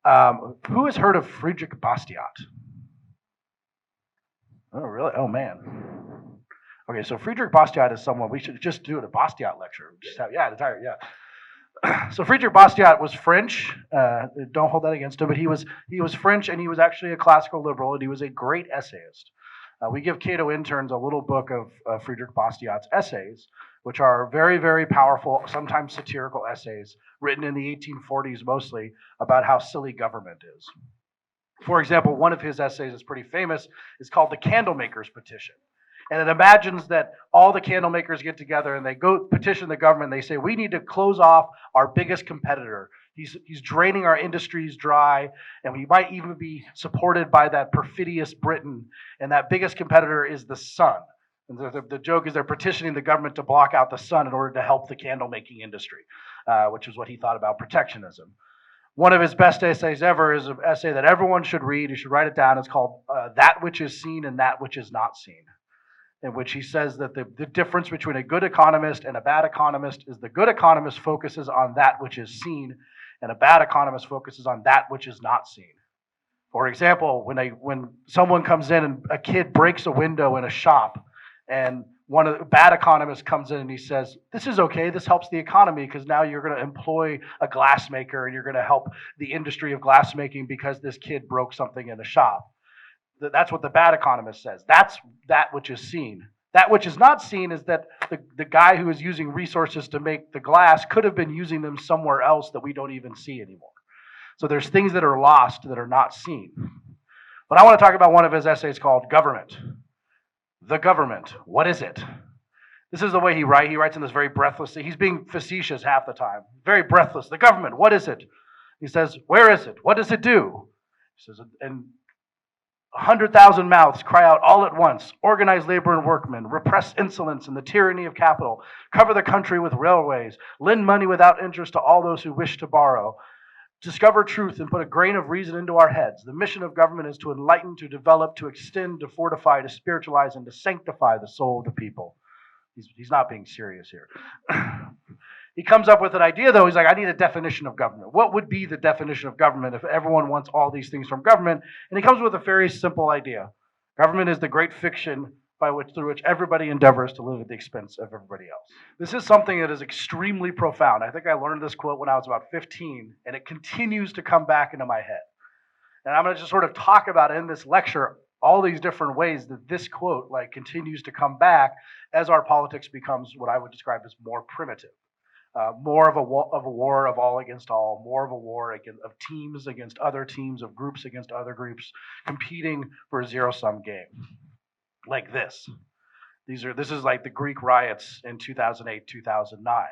Who has heard of Friedrich Bastiat? Oh, really? Oh, man. Okay, so Friedrich Bastiat is someone we should just do a Bastiat lecture. Just have, yeah, entire, yeah. So Friedrich Bastiat was French. Don't hold that against him, but he was French, and he was actually a classical liberal, and he was a great essayist. We give CATO interns a little book of Friedrich Bastiat's essays, which are very, very powerful, sometimes satirical essays written in the 1840s mostly about how silly government is. For example, one of his essays is pretty famous. It's called The Candlemakers Petition. And it imagines that all the candle makers get together and they go petition the government. They say, we need to close off our biggest competitor. He's draining our industries dry, and we might even be supported by that perfidious Britain. And that biggest competitor is the sun. And the joke is they're petitioning the government to block out the sun in order to help the candle making industry, which is what he thought about protectionism. One of his best essays ever is an essay that everyone should read. You should write it down. It's called That Which Is Seen and That Which Is Not Seen, in which he says that the difference between a good economist and a bad economist is the good economist focuses on that which is seen, and a bad economist focuses on that which is not seen. For example, when someone comes in and a kid breaks a window in a shop, and one of the bad economists comes in and he says, this is okay, this helps the economy because now you're going to employ a glassmaker and you're going to help the industry of glassmaking because this kid broke something in a shop. That's what the bad economist says. That's that which is seen. That which is not seen is that the guy who is using resources to make the glass could have been using them somewhere else that we don't even see anymore. So there's things that are lost that are not seen. But I want to talk about one of his essays called Government. The government, what is it? This is the way he writes. He writes in this very breathlessly. He's being facetious half the time. Very breathless. The government, what is it? He says, where is it? What does it do? He says, and 100,000 mouths cry out all at once, organize labor and workmen, repress insolence and the tyranny of capital, cover the country with railways, lend money without interest to all those who wish to borrow, discover truth and put a grain of reason into our heads. The mission of government is to enlighten, to develop, to extend, to fortify, to spiritualize, and to sanctify the soul of the people. He's not being serious here. He comes up with an idea, though. He's like, I need a definition of government. What would be the definition of government if everyone wants all these things from government? And he comes with a very simple idea. Government is the great fiction through which everybody endeavors to live at the expense of everybody else. This is something that is extremely profound. I think I learned this quote when I was about 15, and it continues to come back into my head. And I'm going to just sort of talk about in this lecture all these different ways that this quote continues to come back as our politics becomes what I would describe as more primitive. More of a war of all against all, more of a war of teams against other teams, of groups against other groups, competing for a zero-sum game. Like this. This is like the Greek riots in 2008, 2009.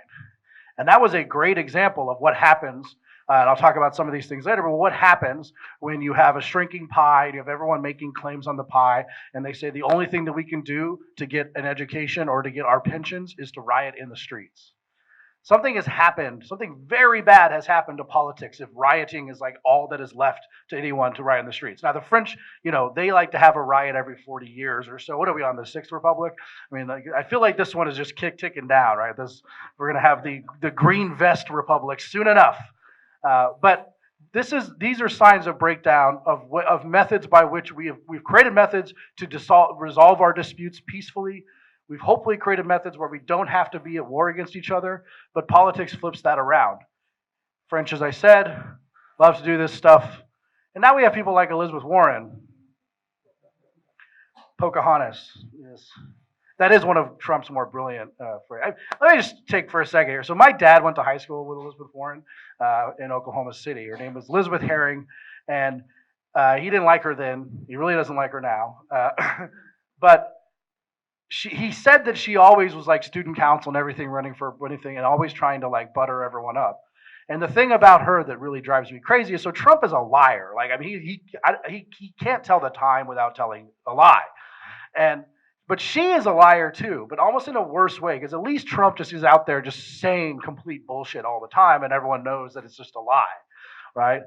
And that was a great example of what happens, and I'll talk about some of these things later, but what happens when you have a shrinking pie, you have everyone making claims on the pie, and they say the only thing that we can do to get an education or to get our pensions is to riot in the streets. Something has happened, something very bad has happened to politics if rioting is like all that is left to anyone to riot in the streets. Now, the French, they like to have a riot every 40 years or so. What are we on, the Sixth Republic? I mean, I feel like this one is just ticking down, right? We're going to have the Green Vest Republic soon enough. But these are signs of breakdown of methods by which we've created methods to resolve our disputes peacefully. We've hopefully created methods where we don't have to be at war against each other, but politics flips that around. French, as I said, loves to do this stuff. And now we have people like Elizabeth Warren. Pocahontas. Yes. That is one of Trump's more brilliant phrases. Let me just take for a second here. So my dad went to high school with Elizabeth Warren in Oklahoma City. Her name was Elizabeth Herring, and he didn't like her then. He really doesn't like her now. But he said that she always was like student council and everything, running for anything, and always trying to butter everyone up. And the thing about her that really drives me crazy is, so Trump is a liar. He can't tell the time without telling a lie. But she is a liar too, but almost in a worse way, because at least Trump just is out there just saying complete bullshit all the time, and everyone knows that it's just a lie, right?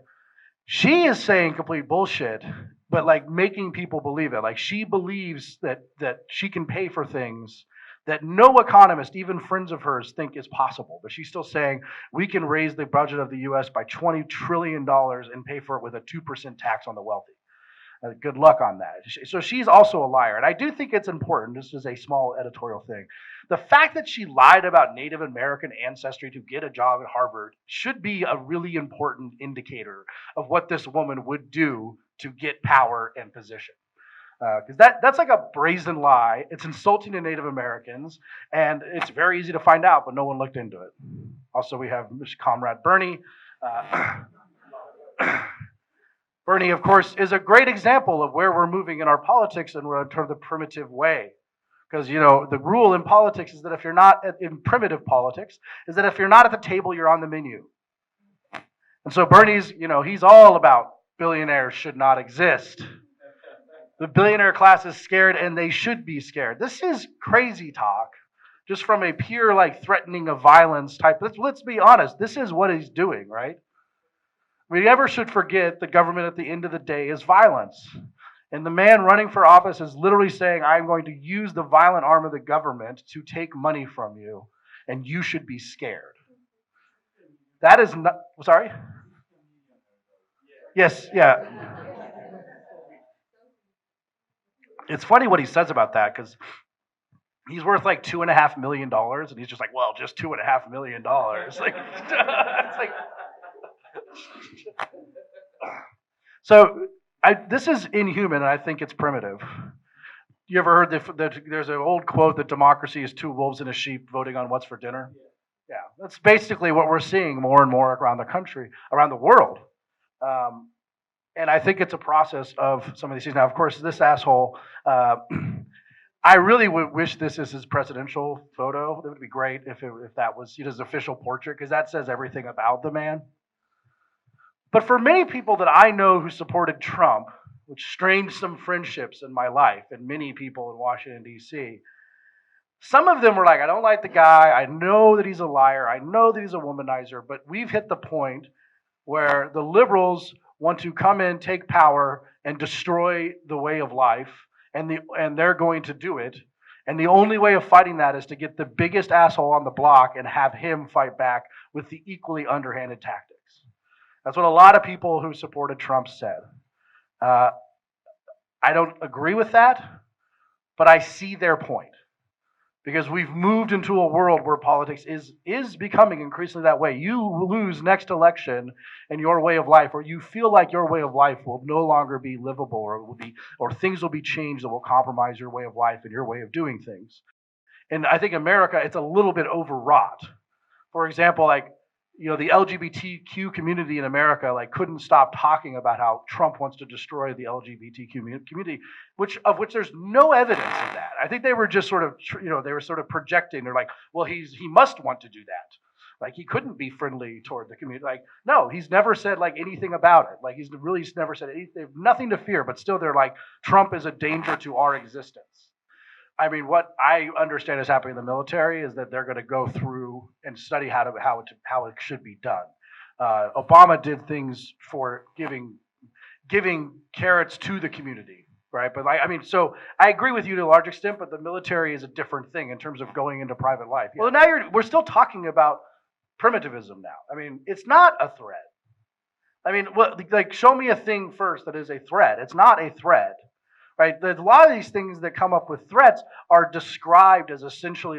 She is saying complete bullshit, but making people believe it. She believes that she can pay for things that no economist, even friends of hers, think is possible. But she's still saying we can raise the budget of the US by $20 trillion and pay for it with a 2% tax on the wealthy. Good luck on that. So she's also a liar. And I do think it's important. This is a small editorial thing. The fact that she lied about Native American ancestry to get a job at Harvard should be a really important indicator of what this woman would do to get power and position. Because that's like a brazen lie. It's insulting to Native Americans, and it's very easy to find out, but no one looked into it. Also, we have Comrade Bernie. Bernie, of course, is a great example of where we're moving in our politics, and we're toward the primitive way. Because, you know, the rule in politics is that if you're not in primitive politics, is that if you're not at the table, you're on the menu. And so Bernie's, you know, he's all about billionaires should not exist. The billionaire class is scared, and they should be scared. This is crazy talk, just from a pure, like, threatening of violence type. Let's be honest. This is what he's doing, right? We never should forget the government at the end of the day is violence. And the man running for office is literally saying, I'm going to use the violent arm of the government to take money from you, and you should be scared. That is not, sorry? Yes, yeah. It's funny what he says about that, because he's worth like $2.5 million, and he's just like, well, just $2.5 million. Like, it's like, so this is inhuman, and I think it's primitive. You ever heard that there's an old quote that democracy is two wolves and a sheep voting on what's for dinner? Yeah, that's basically what we're seeing more and more around the country, around the world. And I think it's a process of some of these things. Now, of course, this asshole, I really would wish this is his presidential photo. It would be great if that was his official portrait, because that says everything about the man. But for many people that I know who supported Trump, which strained some friendships in my life, and many people in Washington, D.C., some of them were like, I don't like the guy. I know that he's a liar. I know that he's a womanizer. But we've hit the point where the liberals want to come in, take power, and destroy the way of life, and they're going to do it. And the only way of fighting that is to get the biggest asshole on the block and have him fight back with the equally underhanded tactics. That's what a lot of people who supported Trump said. I don't agree with that, but I see their point. Because we've moved into a world where politics is becoming increasingly that way. You lose next election and your way of life, or you feel like your way of life will no longer be livable, or things will be changed that will compromise your way of life and your way of doing things. And I think America, it's a little bit overwrought. For example, like, you know, the LGBTQ community in America couldn't stop talking about how Trump wants to destroy the LGBTQ community, of which there's no evidence of that. I think they were just sort of, they were sort of projecting. They're like, well, he must want to do that. Like, he couldn't be friendly toward the community. Like, no, he's never said anything about it. Like, he's really never said anything. They have nothing to fear, but still they're like, Trump is a danger to our existence. I mean, what I understand is happening in the military is that they're going to go through and study how it should be done. Obama did things for giving carrots to the community, right? But so I agree with you to a large extent, but the military is a different thing in terms of going into private life. Yeah. Well, now we're still talking about primitivism now. I mean, it's not a threat. I mean, show me a thing first that is a threat. It's not a threat. Right? A lot of these things that come up with threats are described as essentially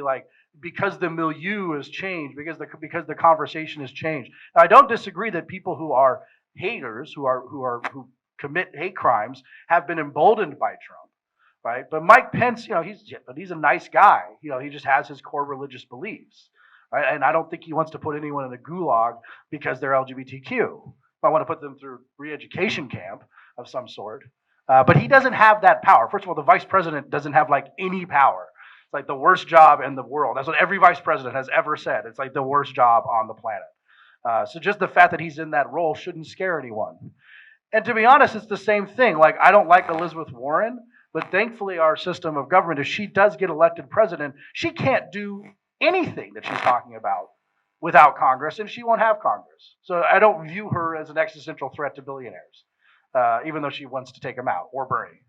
because the milieu has changed, because the conversation has changed. Now, I don't disagree that people who are haters, who commit hate crimes, have been emboldened by Trump, right? But Mike Pence, he's a nice guy. He just has his core religious beliefs, right? And I don't think he wants to put anyone in a gulag because they're LGBTQ. I want to put them through re-education camp of some sort. But he doesn't have that power. First of all, the vice president doesn't have any power. It's like the worst job in the world. That's what every vice president has ever said. It's like the worst job on the planet. So just the fact that he's in that role shouldn't scare anyone. And to be honest, it's the same thing. I don't like Elizabeth Warren, but thankfully our system of government, if she does get elected president, she can't do anything that she's talking about without Congress, and she won't have Congress. So I don't view her as an existential threat to billionaires. Even though she wants to take him out, or Bernie.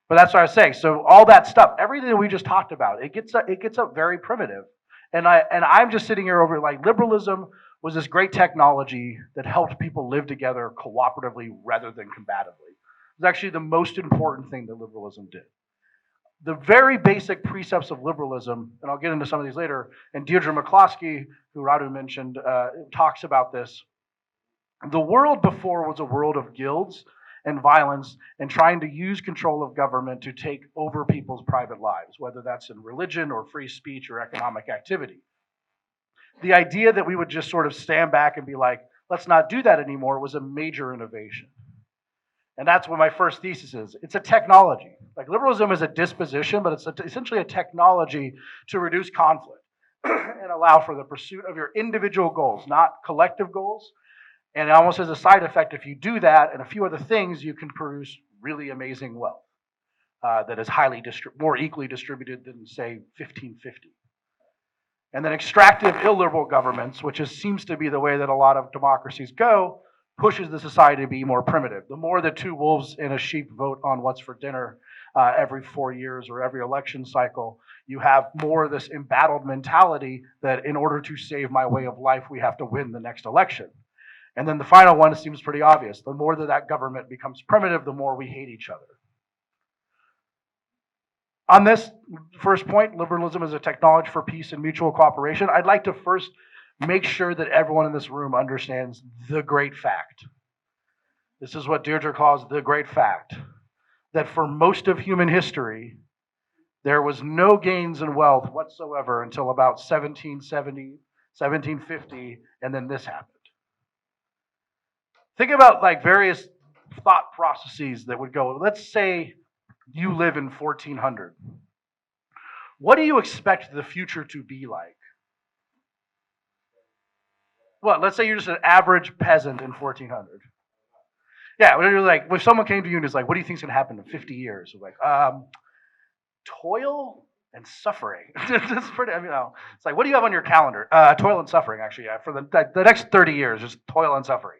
But that's what I was saying. So all that stuff, everything that we just talked about, it gets up very primitive. And I'm just sitting here over like liberalism was this great technology that helped people live together cooperatively rather than combatively. It's actually the most important thing that liberalism did. The very basic precepts of liberalism, and I'll get into some of these later, and Deirdre McCloskey, who Radu mentioned, talks about this. The world before was a world of guilds and violence and trying to use control of government to take over people's private lives, whether that's in religion or free speech or economic activity. The idea that we would just sort of stand back and be like, let's not do that anymore was a major innovation. And that's what my first thesis is. It's a technology. Like liberalism is a disposition, but it's essentially a technology to reduce conflict and allow for the pursuit of your individual goals, not collective goals. And almost as a side effect, if you do that and a few other things, you can produce really amazing wealth that is more equally distributed than, say, 1550. And then extractive illiberal governments, which seems to be the way that a lot of democracies go, pushes the society to be more primitive. The more the two wolves and a sheep vote on what's for dinner every 4 years or every election cycle, you have more of this embattled mentality that in order to save my way of life, we have to win the next election. And then the final one seems pretty obvious. The more that government becomes primitive, the more we hate each other. On this first point, liberalism is a technology for peace and mutual cooperation. I'd like to first make sure that everyone in this room understands the great fact. This is what Deirdre calls the great fact, that for most of human history, there was no gains in wealth whatsoever until about 1770, 1750, and then this happened. Think about like various thought processes that would go, let's say you live in 1400. What do you expect the future to be like? Well, let's say you're just an average peasant in 1400. Yeah, you're like, if someone came to you and is like, what do you think is going to happen in 50 years? You're like, toil and suffering. It's pretty, it's like, what do you have on your calendar? Toil and suffering, actually, yeah, for the next 30 years, just toil and suffering.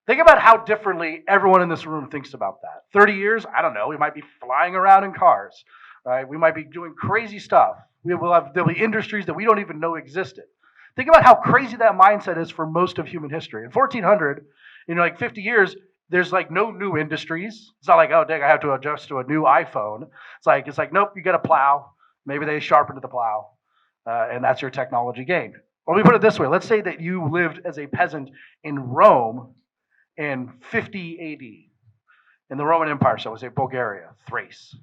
Think about how differently everyone in this room thinks about that. 30 years, I don't know, we might be flying around in cars, right? We might be doing crazy stuff. There'll be industries that we don't even know existed. Think about how crazy that mindset is for most of human history. In 1400, like 50 years, there's like no new industries. It's not like, oh, dang, I have to adjust to a new iPhone. It's like, nope, you got to plow. Maybe they sharpened the plow, and that's your technology gain. Well, let me put it this way. Let's say that you lived as a peasant in Rome in 50 AD, in the Roman Empire, so let's say Bulgaria, Thrace.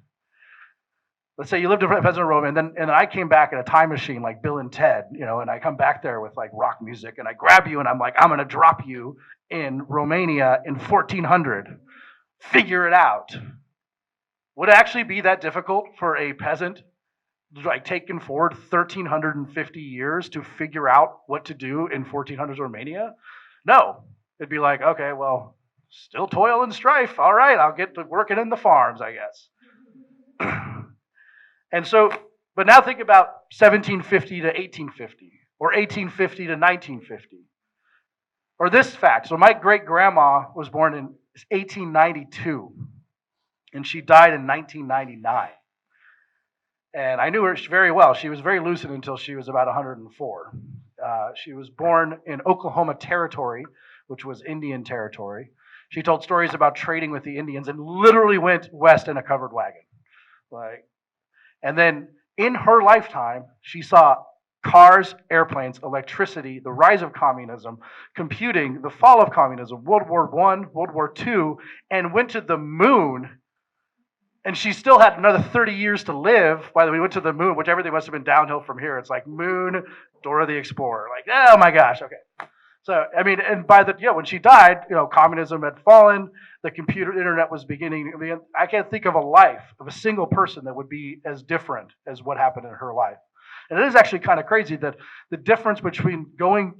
Let's say you lived as a peasant in Rome, and then I came back in a time machine like Bill and Ted, and I come back there with like rock music, and I grab you, and I'm like, I'm going to drop you in Romania in 1400. Figure it out. Would it actually be that difficult for a peasant, like taken forward 1350 years to figure out what to do in 1400s Romania? No. It'd be like, okay, well, still toil and strife. All right, I'll get to working in the farms, I guess. And so, but now think about 1750 to 1850, or 1850 to 1950. Or this fact. So my great-grandma was born in 1892, and she died in 1999. And I knew her very well. She was very lucid until she was about 104. She was born in Oklahoma Territory, which was Indian territory. She told stories about trading with the Indians and literally went west in a covered wagon. And then in her lifetime, she saw cars, airplanes, electricity, the rise of communism, computing, the fall of communism, World War I, World War II, and went to the moon. And she still had another 30 years to live while we went to the moon, which everything must have been downhill from here. It's like moon, Dora the Explorer. Like, oh my gosh, okay. So, and when she died, communism had fallen, the internet was beginning. I can't think of a single person that would be as different as what happened in her life. And it is actually kind of crazy that the difference between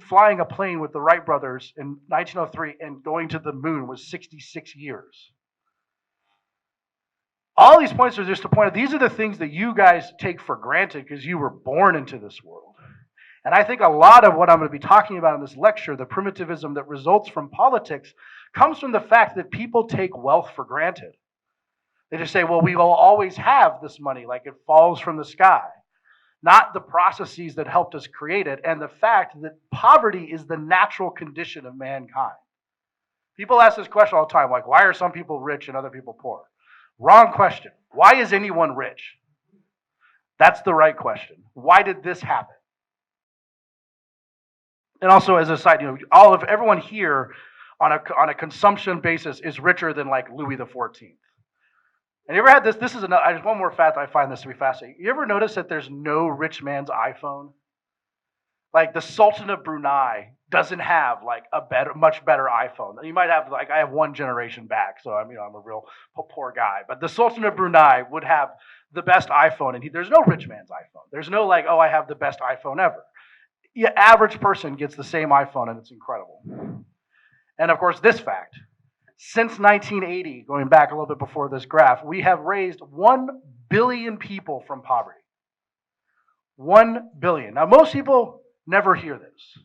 flying a plane with the Wright brothers in 1903 and going to the moon was 66 years. All these points are just to point out, these are the things that you guys take for granted because you were born into this world. And I think a lot of what I'm going to be talking about in this lecture, the primitivism that results from politics, comes from the fact that people take wealth for granted. They just say, well, we will always have this money, like it falls from the sky. Not the processes that helped us create it, and the fact that poverty is the natural condition of mankind. People ask this question all the time, like, why are some people rich and other people poor? Wrong question. Why is anyone rich? That's the right question. Why did this happen? And also, as a side, everyone here on a consumption basis is richer than like Louis XIV. And you ever had this? This is just one more fact. I find this to be fascinating. You ever notice that there's no rich man's iPhone? Like the Sultan of Brunei doesn't have like much better iPhone. You might have like, I have one generation back, so I'm a real poor guy. But the Sultan of Brunei would have the best iPhone, and there's no rich man's iPhone. There's no like, oh, I have the best iPhone ever. The average person gets the same iPhone, and it's incredible. And of course, this fact: since 1980, going back a little bit before this graph, we have raised 1 billion people from poverty. 1 billion. Now, most people never hear this.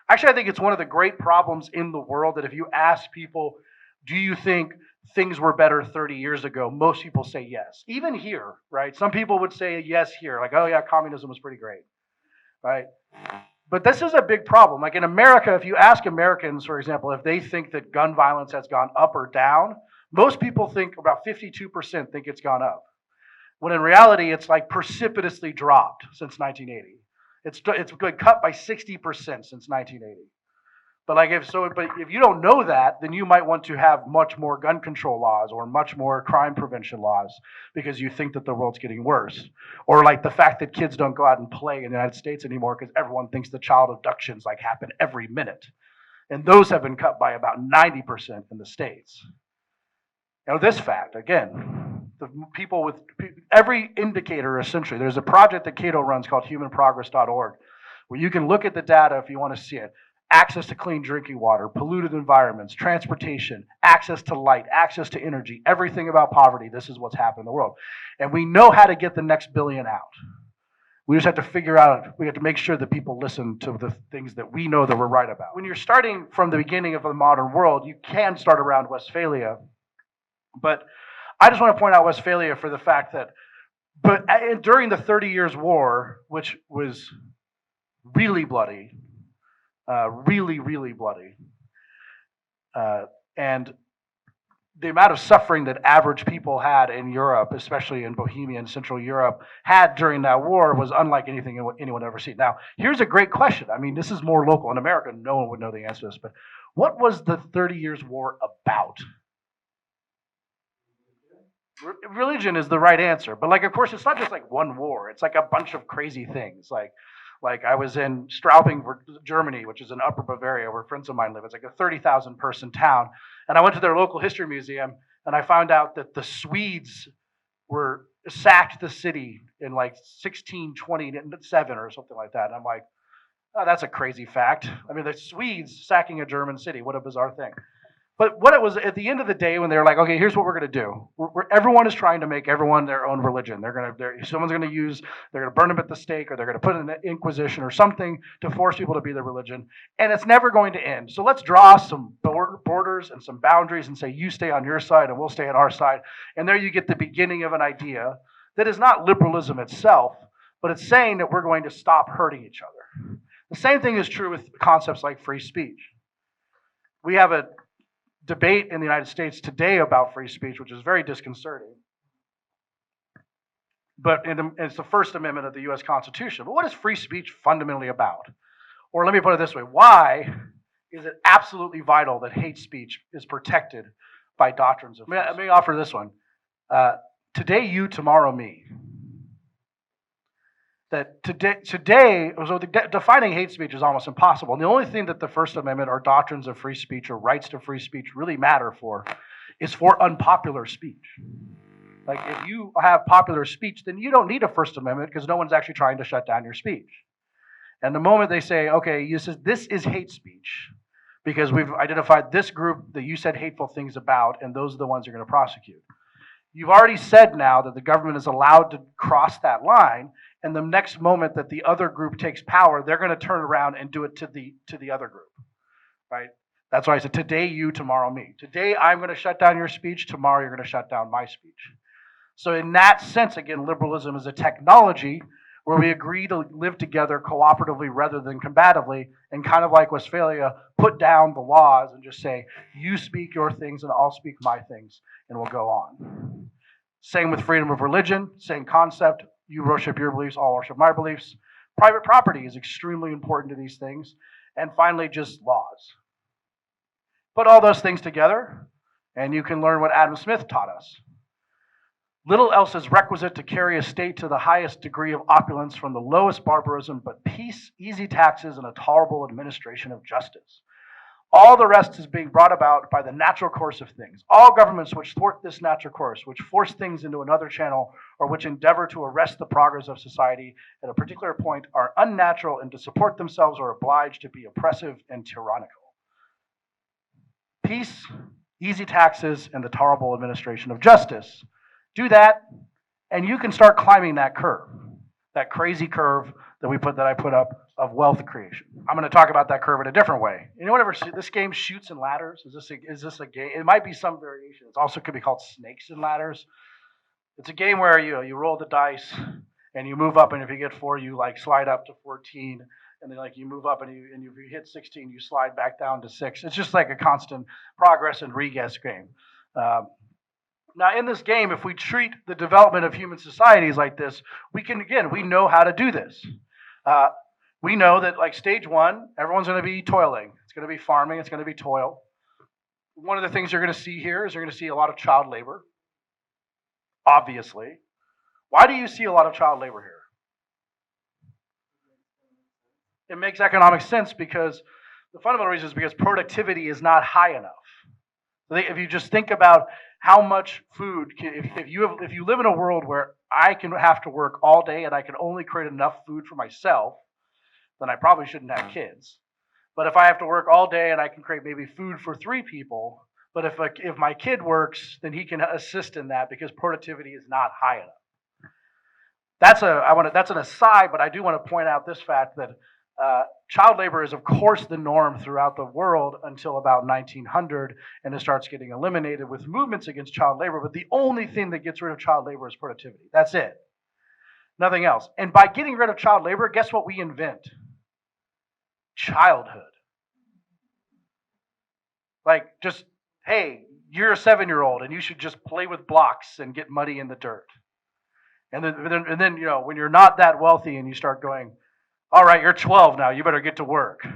Actually, I think it's one of the great problems in the world that if you ask people, do you think things were better 30 years ago? Most people say yes. Even here, right? Some people would say yes here, like, oh yeah, communism was pretty great, right? But this is a big problem. Like in America, if you ask Americans, for example, if they think that gun violence has gone up or down, most people think about 52% think it's gone up. When in reality, it's like precipitously dropped since 1980. It's cut by 60% since 1980. But if you don't know that, then you might want to have much more gun control laws or much more crime prevention laws because you think that the world's getting worse. Or like the fact that kids don't go out and play in the United States anymore because everyone thinks the child abductions like happen every minute. And those have been cut by about 90% in the States. Now this fact, again, the people with every indicator essentially, there's a project that CATO runs called humanprogress.org where you can look at the data if you want to see it. Access to clean drinking water, polluted environments, transportation, access to light, access to energy, everything about poverty. This is what's happened in the world. And we know how to get the next billion out. We just have to figure out, we have to make sure that people listen to the things that we know that we're right about. When you're starting from the beginning of the modern world, you can start around Westphalia. But I just want to point out Westphalia for the fact that during the 30 Years' War, which was really bloody, really bloody. And the amount of suffering that average people had in Europe, especially in Bohemia and Central Europe, had during that war was unlike anything anyone ever seen. Now, here's a great question. I mean, this is more local. In America, no one would know the answer to this, but what was the 30 Years' War about? Religion is the right answer. But like, of course, it's not just like one war. It's like a bunch of crazy things. Like I was in Straubing, Germany, which is in Upper Bavaria, where friends of mine live. It's like a 30,000 person town. And I went to their local history museum, and I found out that the Swedes sacked the city in like 1627 or something like that. And I'm like, oh, that's a crazy fact. I mean, the Swedes sacking a German city. What a bizarre thing. But what it was at the end of the day when they were like, okay, here's what we're going to do. Everyone is trying to make everyone their own religion. They're going to burn them at the stake, or they're going to put in an inquisition or something to force people to be their religion. And it's never going to end. So let's draw some borders and some boundaries and say, you stay on your side and we'll stay on our side. And there you get the beginning of an idea that is not liberalism itself, but it's saying that we're going to stop hurting each other. The same thing is true with concepts like free speech. We have a debate in the United States today about free speech, which is very disconcerting. But it's the First Amendment of the U.S. Constitution. But what is free speech fundamentally about? Or let me put it this way. Why is it absolutely vital that hate speech is protected by doctrines of free speech? Let me offer this one. Today you, tomorrow me. That defining hate speech is almost impossible. And the only thing that the First Amendment or doctrines of free speech or rights to free speech really matter for is for unpopular speech. Like if you have popular speech, then you don't need a First Amendment because no one's actually trying to shut down your speech. And the moment they say, okay, this is hate speech because we've identified this group that you said hateful things about, and those are the ones you're going to prosecute. You've already said now that the government is allowed to cross that line, and the next moment that the other group takes power, they're going to turn around and do it to the other group, right? That's why I said today you, tomorrow me. Today I'm going to shut down your speech, tomorrow you're going to shut down my speech. So in that sense, again, liberalism is a technology where we agree to live together cooperatively rather than combatively, and kind of like Westphalia, put down the laws and just say, you speak your things and I'll speak my things, and we'll go on. Same with freedom of religion, same concept. You worship your beliefs, I'll worship my beliefs. Private property is extremely important to these things. And finally, just laws. Put all those things together, and you can learn what Adam Smith taught us. Little else is requisite to carry a state to the highest degree of opulence from the lowest barbarism, but peace, easy taxes, and a tolerable administration of justice. All the rest is being brought about by the natural course of things. All governments which thwart this natural course, which force things into another channel, or which endeavor to arrest the progress of society at a particular point, are unnatural, and to support themselves are obliged to be oppressive and tyrannical. Peace, easy taxes, and the tolerable administration of justice. Do that, and you can start climbing that curve, that crazy curve that I put up of wealth creation. I'm going to talk about that curve in a different way. Anyone ever see this game, Shoots and Ladders? Is this a game? It might be some variation. It also could be called Snakes and Ladders. It's a game where you roll the dice and you move up, and if you get 4, you like slide up to 14, and then like you move up, and if you hit 16, you slide back down to 6. It's just like a constant progress and reguess game. Now, in this game, if we treat the development of human societies like this, we know how to do this. We know that, like, stage 1, everyone's going to be toiling. It's going to be farming. It's going to be toil. One of the things you're going to see here is you're going to see a lot of child labor, obviously. Why do you see a lot of child labor here? It makes economic sense because the fundamental reason is because productivity is not high enough. If you just think about how much food, if you live in a world where I can have to work all day and I can only create enough food for myself, then I probably shouldn't have kids. But if I have to work all day and I can create maybe food for 3 people, but if my kid works, then he can assist in that because productivity is not high enough. That's an aside, but I do want to point out this fact that child labor is, of course, the norm throughout the world until about 1900, and it starts getting eliminated with movements against child labor. But the only thing that gets rid of child labor is productivity. That's it. Nothing else. And by getting rid of child labor, guess what we invent? Childhood. Like, just, hey, you're a 7-year-old, and you should just play with blocks and get muddy in the dirt. And then when you're not that wealthy and you start going, all right, you're 12 now, you better get to work.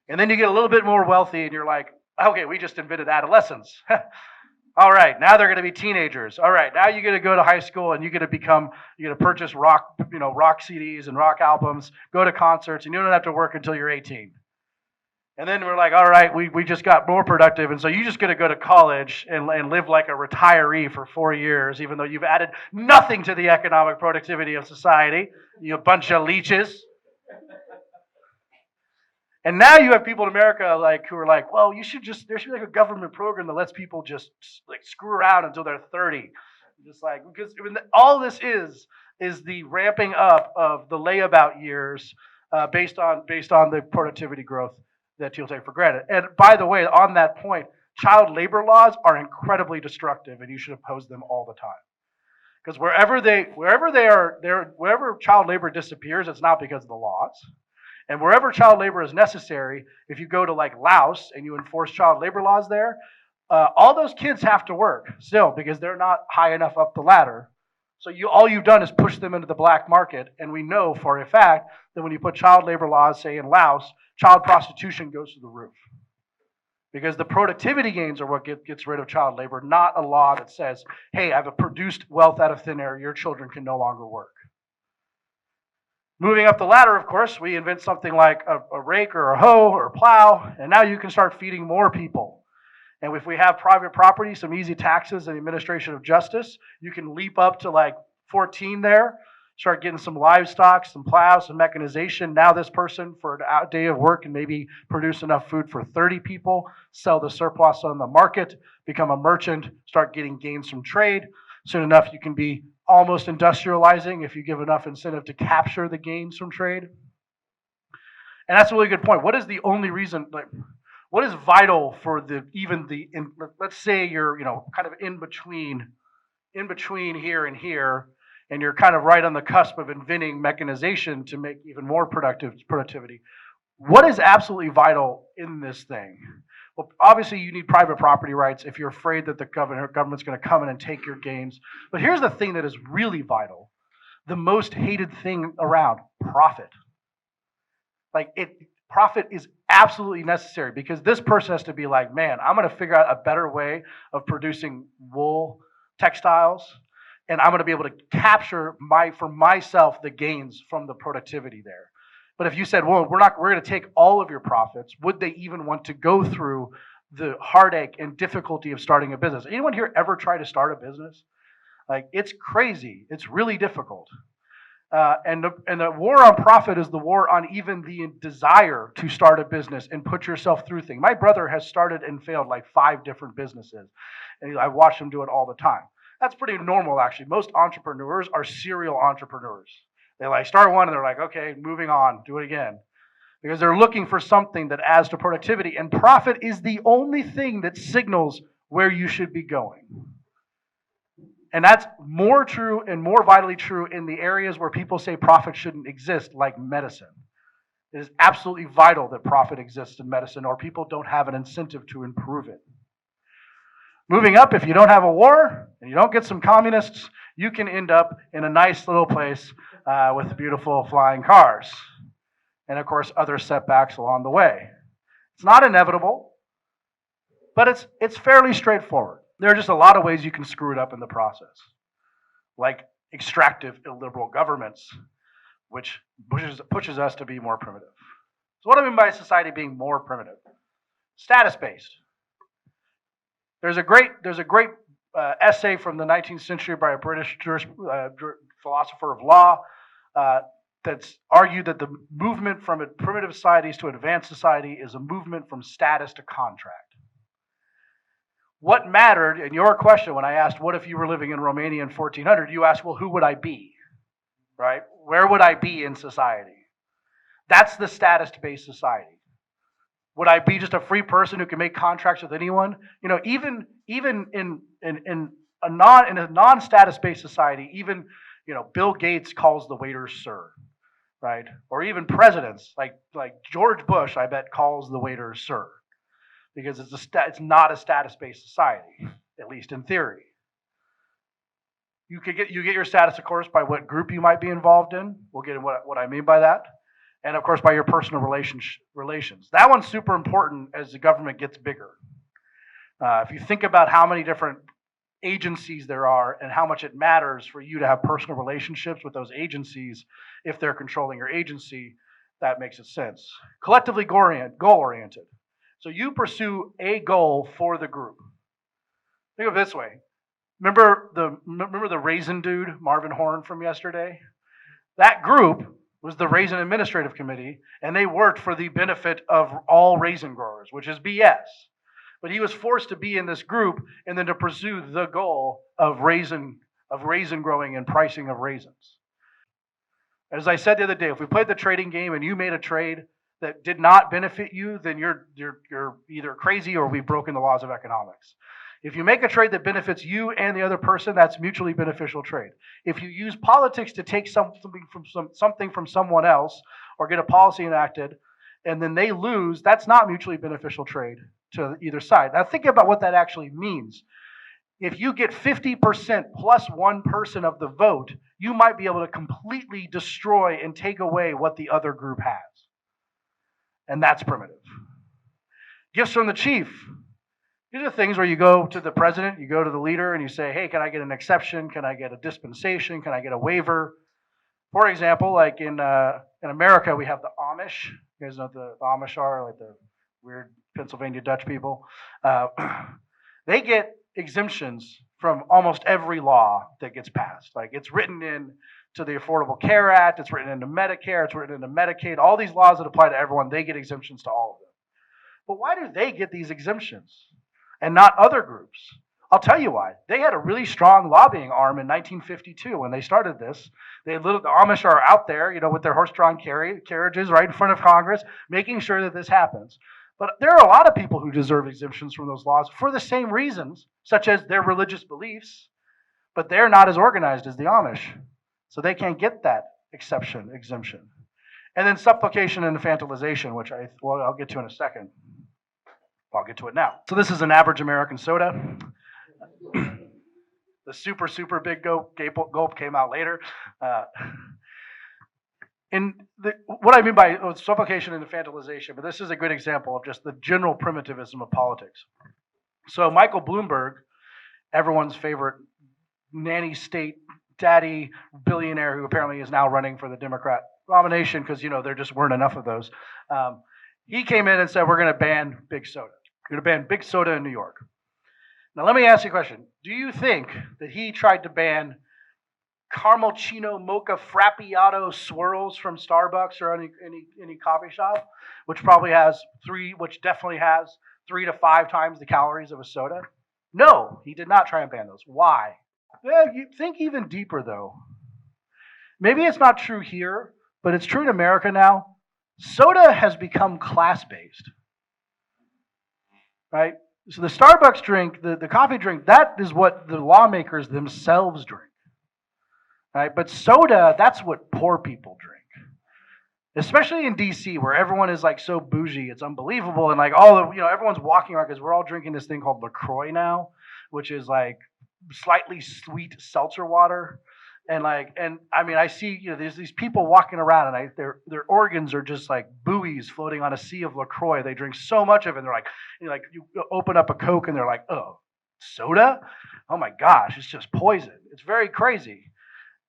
And then you get a little bit more wealthy and you're like, okay, we just invented adolescence. All right, now they're going to be teenagers. All right, now you get to go to high school and you get to purchase rock CDs and rock albums, go to concerts, and you don't have to work until you're 18. And then we're like, all right, we just got more productive, and so you just got to go to college and live like a retiree for 4 years, even though you've added nothing to the economic productivity of society, you bunch of leeches. And now you have people in America who are like, well, there should be like a government program that lets people just like screw around until they're 30. Just like, because all this is the ramping up of the layabout years based on the productivity growth that people take for granted. And by the way, on that point, child labor laws are incredibly destructive, and you should oppose them all the time. Because wherever child labor disappears, it's not because of the laws. And wherever child labor is necessary, if you go to like Laos and you enforce child labor laws there, all those kids have to work still because they're not high enough up the ladder. So all you've done is push them into the black market, and we know for a fact that when you put child labor laws, say in Laos, child prostitution goes to the roof. Because the productivity gains are what gets rid of child labor, not a law that says, hey, I've produced wealth out of thin air, your children can no longer work. Moving up the ladder, of course, we invent something like a rake or a hoe or a plow, and now you can start feeding more people. And if we have private property, some easy taxes, and administration of justice, you can leap up to like 14 there, start getting some livestock, some plows, some mechanization. Now this person for a day of work can maybe produce enough food for 30 people, sell the surplus on the market, become a merchant, start getting gains from trade. Soon enough, you can be almost industrializing if you give enough incentive to capture the gains from trade. And that's a really good point. What is the only reason, what is vital for let's say you're, kind of in between here and here, and you're kind of right on the cusp of inventing mechanization to make even more productivity. What is absolutely vital in this thing? Well, obviously you need private property rights if you're afraid that the government's going to come in and take your gains. But here's the thing that is really vital. The most hated thing around, profit. Profit is absolutely necessary, because this person has to be like, man, I'm going to figure out a better way of producing wool textiles, and I'm going to be able to capture for myself the gains from the productivity there. But if you said, well, we're going to take all of your profits, would they even want to go through the heartache and difficulty of starting a business? Anyone here ever try to start a business? It's crazy. It's really difficult. And the war on profit is the war on even the desire to start a business and put yourself through things. My brother has started and failed 5 different businesses, and I watch him do it all the time. That's pretty normal, actually. Most entrepreneurs are serial entrepreneurs. They start one and they're like, okay, moving on, do it again. Because they're looking for something that adds to productivity, and profit is the only thing that signals where you should be going. And that's more true and more vitally true in the areas where people say profit shouldn't exist, like medicine. It is absolutely vital that profit exists in medicine, or people don't have an incentive to improve it. Moving up, if you don't have a war and you don't get some communists, you can end up in a nice little place with beautiful flying cars. And of course, other setbacks along the way. It's not inevitable, but it's fairly straightforward. There are just a lot of ways you can screw it up in the process, like extractive illiberal governments, which pushes us to be more primitive. So what do I mean by society being more primitive? Status-based. There's a great essay from the 19th century by a British philosopher of law that's argued that the movement from primitive societies to advanced society is a movement from status to contract. What mattered in your question when I asked, what if you were living in Romania in 1400, you asked, well, who would I be, right? Where would I be in society? That's the status-based society. Would I be just a free person who can make contracts with anyone? Even in a non-status-based society, even Bill Gates calls the waiters sir, right? Or even presidents like George Bush, I bet, calls the waiters sir, because it's not a status-based society, at least in theory. You get your status, of course, by what group you might be involved in. We'll get into what I mean by that. And of course, by your personal relations. That one's super important as the government gets bigger. If you think about how many different agencies there are and how much it matters for you to have personal relationships with those agencies, if they're controlling your agency, that makes sense. Collectively goal-oriented. So you pursue a goal for the group. Think of it this way. Remember the raisin dude, Marvin Horn, from yesterday? That group was the Raisin Administrative Committee, and they worked for the benefit of all raisin growers, which is BS. But he was forced to be in this group and then to pursue the goal of raisin growing and pricing of raisins. As I said the other day, if we played the trading game and you made a trade that did not benefit you, then you're either crazy or we've broken the laws of economics. If you make a trade that benefits you and the other person, that's mutually beneficial trade. If you use politics to take something from someone else or get a policy enacted, and then they lose, that's not mutually beneficial trade to either side. Now think about what that actually means. If you get 50% plus one person of the vote, you might be able to completely destroy and take away what the other group has. And that's primitive. Gifts from the chief. These are things where you go to the president, you go to the leader, and you say, hey, can I get an exception? Can I get a dispensation? Can I get a waiver? For example, like in America, we have the Amish. You guys know what the Amish are, like the weird Pennsylvania Dutch people. They get exemptions from almost every law that gets passed. Like it's written in to the Affordable Care Act, it's written into Medicare, it's written into Medicaid. All these laws that apply to everyone, they get exemptions to all of them. But why do they get these exemptions and not other groups? I'll tell you why. They had a really strong lobbying arm in 1952 when they started this. The Amish are out there, with their horse-drawn carriages right in front of Congress, making sure that this happens. But there are a lot of people who deserve exemptions from those laws for the same reasons, such as their religious beliefs, but they're not as organized as the Amish. So they can't get that exemption. And then supplication and infantilization, which I'll get to in a second. I'll get to it now. So this is an average American soda. The super big gulp came out later. What I mean by supplication and infantilization, but this is a good example of just the general primitivism of politics. So Michael Bloomberg, everyone's favorite nanny state daddy billionaire who apparently is now running for the Democrat nomination because, there just weren't enough of those. He came in and said, we're going to ban big soda. We're going to ban big soda in New York. Now, let me ask you a question. Do you think that he tried to ban caramel chino mocha frappiato swirls from Starbucks or any coffee shop, which definitely has 3 to 5 times the calories of a soda? No, he did not try and ban those. Why? Well, you think even deeper, though. Maybe it's not true here, but it's true in America now. Soda has become class-based, right? So the Starbucks drink, the coffee drink, that is what the lawmakers themselves drink, right? But soda, that's what poor people drink. Especially in DC, where everyone is like so bougie, it's unbelievable. And like everyone's walking around because we're all drinking this thing called LaCroix now, which is like slightly sweet seltzer water. And I see, there's these people walking around and their organs are just like buoys floating on a sea of LaCroix. They drink so much of it. And they're like, you open up a Coke and they're like, oh, soda? Oh my gosh, it's just poison. It's very crazy.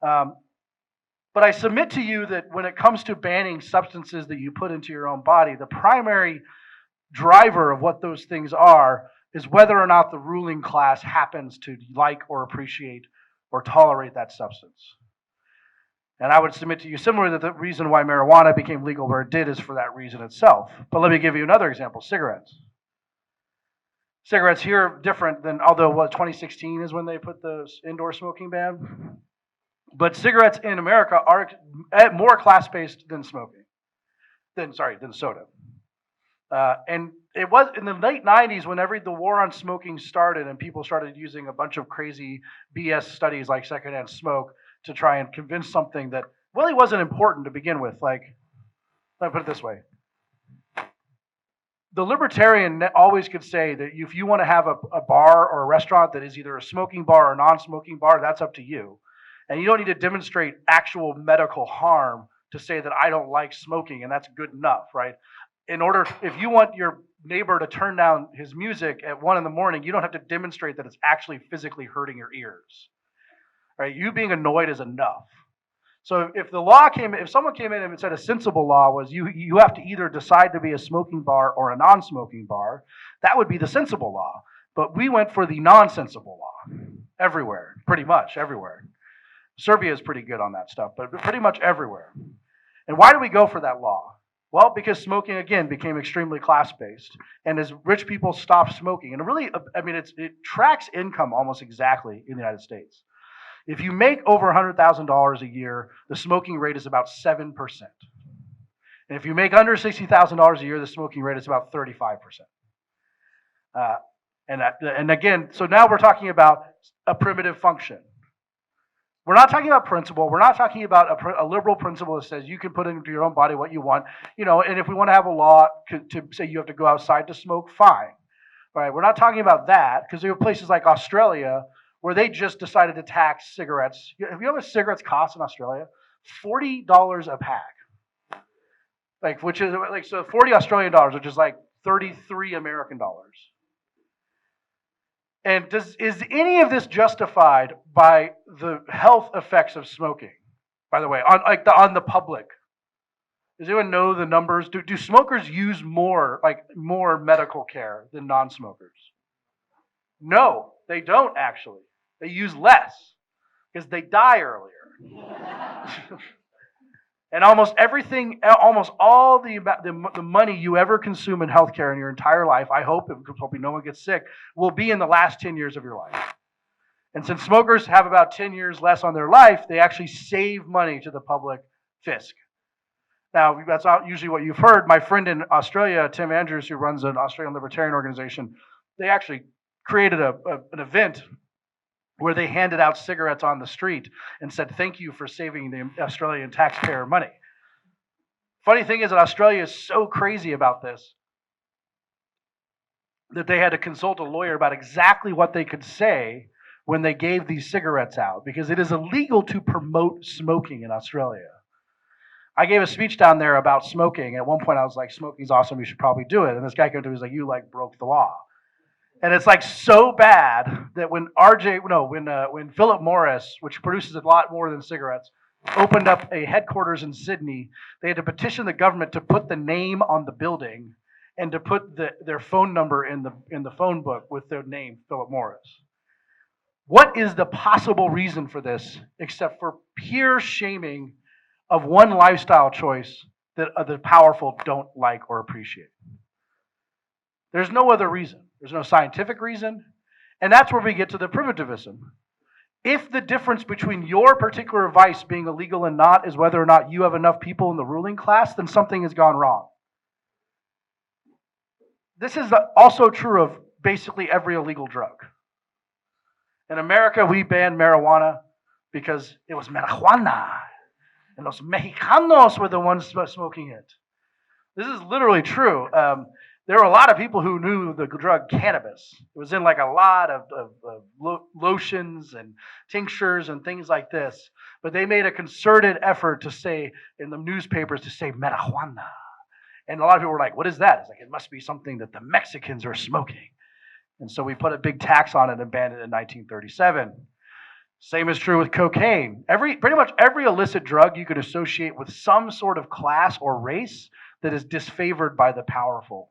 But I submit to you that when it comes to banning substances that you put into your own body, the primary driver of what those things are is whether or not the ruling class happens to like or appreciate or tolerate that substance. And I would submit to you similarly that the reason why marijuana became legal where it did is for that reason itself. But let me give you another example, cigarettes. Cigarettes here are different than, although 2016 is when they put the indoor smoking ban. But cigarettes in America are more class-based than soda. And it was in the late 90s whenever the war on smoking started and people started using a bunch of crazy BS studies like secondhand smoke to try and convince something that really wasn't important to begin with. Like, let me put it this way. The libertarian always could say that if you want to have a bar or a restaurant that is either a smoking bar or a non-smoking bar, that's up to you. And you don't need to demonstrate actual medical harm to say that I don't like smoking, and that's good enough, right? If you want your neighbor to turn down his music at 1 a.m, you don't have to demonstrate that it's actually physically hurting your ears, right? You being annoyed is enough. So if someone came in and said a sensible law was you have to either decide to be a smoking bar or a non-smoking bar, that would be the sensible law. But we went for the non-sensible law everywhere, pretty much everywhere. Serbia is pretty good on that stuff, but pretty much everywhere. And why do we go for that law? Well, because smoking, again, became extremely class-based. And as rich people stopped smoking, and it tracks income almost exactly in the United States. If you make over $100,000 a year, the smoking rate is about 7%. And if you make under $60,000 a year, the smoking rate is about 35%. And again, so now we're talking about a primitive function. We're not talking about principle. We're not talking about a liberal principle that says you can put into your own body what you want. And if we want to have a law to say you have to go outside to smoke, fine. Right? We're not talking about that because there are places like Australia where they just decided to tax cigarettes. Have you know what cigarettes cost in Australia? $40 a pack. Which is so 40 Australian dollars, which is like 33 American dollars. And is any of this justified by the health effects of smoking? By the way, on the public, does anyone know the numbers? Do smokers use more medical care than non-smokers? No, they don't actually. They use less because they die earlier. And almost all the money you ever consume in healthcare in your entire life, I hope no one gets sick, will be in the last 10 years of your life. And since smokers have about 10 years less on their life, they actually save money to the public fisc. Now, that's not usually what you've heard. My friend in Australia, Tim Andrews, who runs an Australian libertarian organization, they actually created an event where they handed out cigarettes on the street and said, thank you for saving the Australian taxpayer money. Funny thing is that Australia is so crazy about this that they had to consult a lawyer about exactly what they could say when they gave these cigarettes out, because it is illegal to promote smoking in Australia. I gave a speech down there about smoking. At one point I was like, smoking's awesome, you should probably do it. And this guy came to me and was like, you like broke the law. And it's like so bad that when Philip Morris, which produces a lot more than cigarettes, opened up a headquarters in Sydney, they had to petition the government to put the name on the building and to put their phone number in the phone book with their name, Philip Morris. What is the possible reason for this except for pure shaming of one lifestyle choice that the powerful don't like or appreciate? There's no other reason. There's no scientific reason. And that's where we get to the primitivism. If the difference between your particular vice being illegal and not is whether or not you have enough people in the ruling class, then something has gone wrong. This is also true of basically every illegal drug. In America, we banned marijuana because it was marijuana, and los Mexicanos were the ones smoking it. This is literally true. There were a lot of people who knew the drug cannabis. It was in like a lot of lotions and tinctures and things like this. But they made a concerted effort to say in the newspapers to say marijuana. And a lot of people were like, what is that? It's like, it must be something that the Mexicans are smoking. And so we put a big tax on it and banned it in 1937. Same is true with cocaine. Pretty much every illicit drug you could associate with some sort of class or race that is disfavored by the powerful.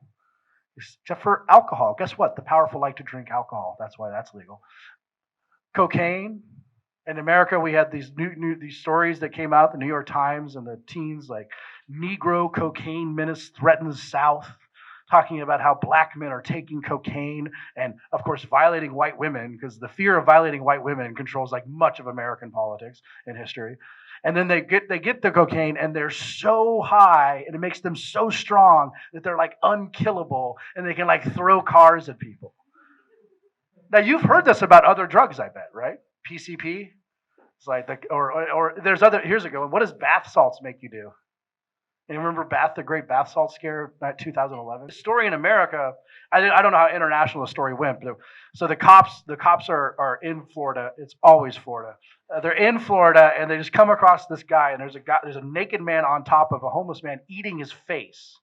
Except for alcohol. Guess what? The powerful like to drink alcohol. That's why that's legal. Cocaine. In America, we had these these stories that came out, the New York Times and the teens, like Negro cocaine menace threatens South, talking about how black men are taking cocaine and, of course, violating white women, because the fear of violating white women controls like much of American politics and history. And then they get the cocaine and they're so high and it makes them so strong that they're like unkillable and they can like throw cars at people. Now you've heard this about other drugs, I bet, right? PCP. It's like or there's other. Here's a good one. What does bath salts make you do? And remember the great bath salt scare of 2011? The story in America, I don't know how international the story went, but so the cops are in Florida. It's always Florida. They're in Florida and they just come across this guy, and there's a naked man on top of a homeless man eating his face.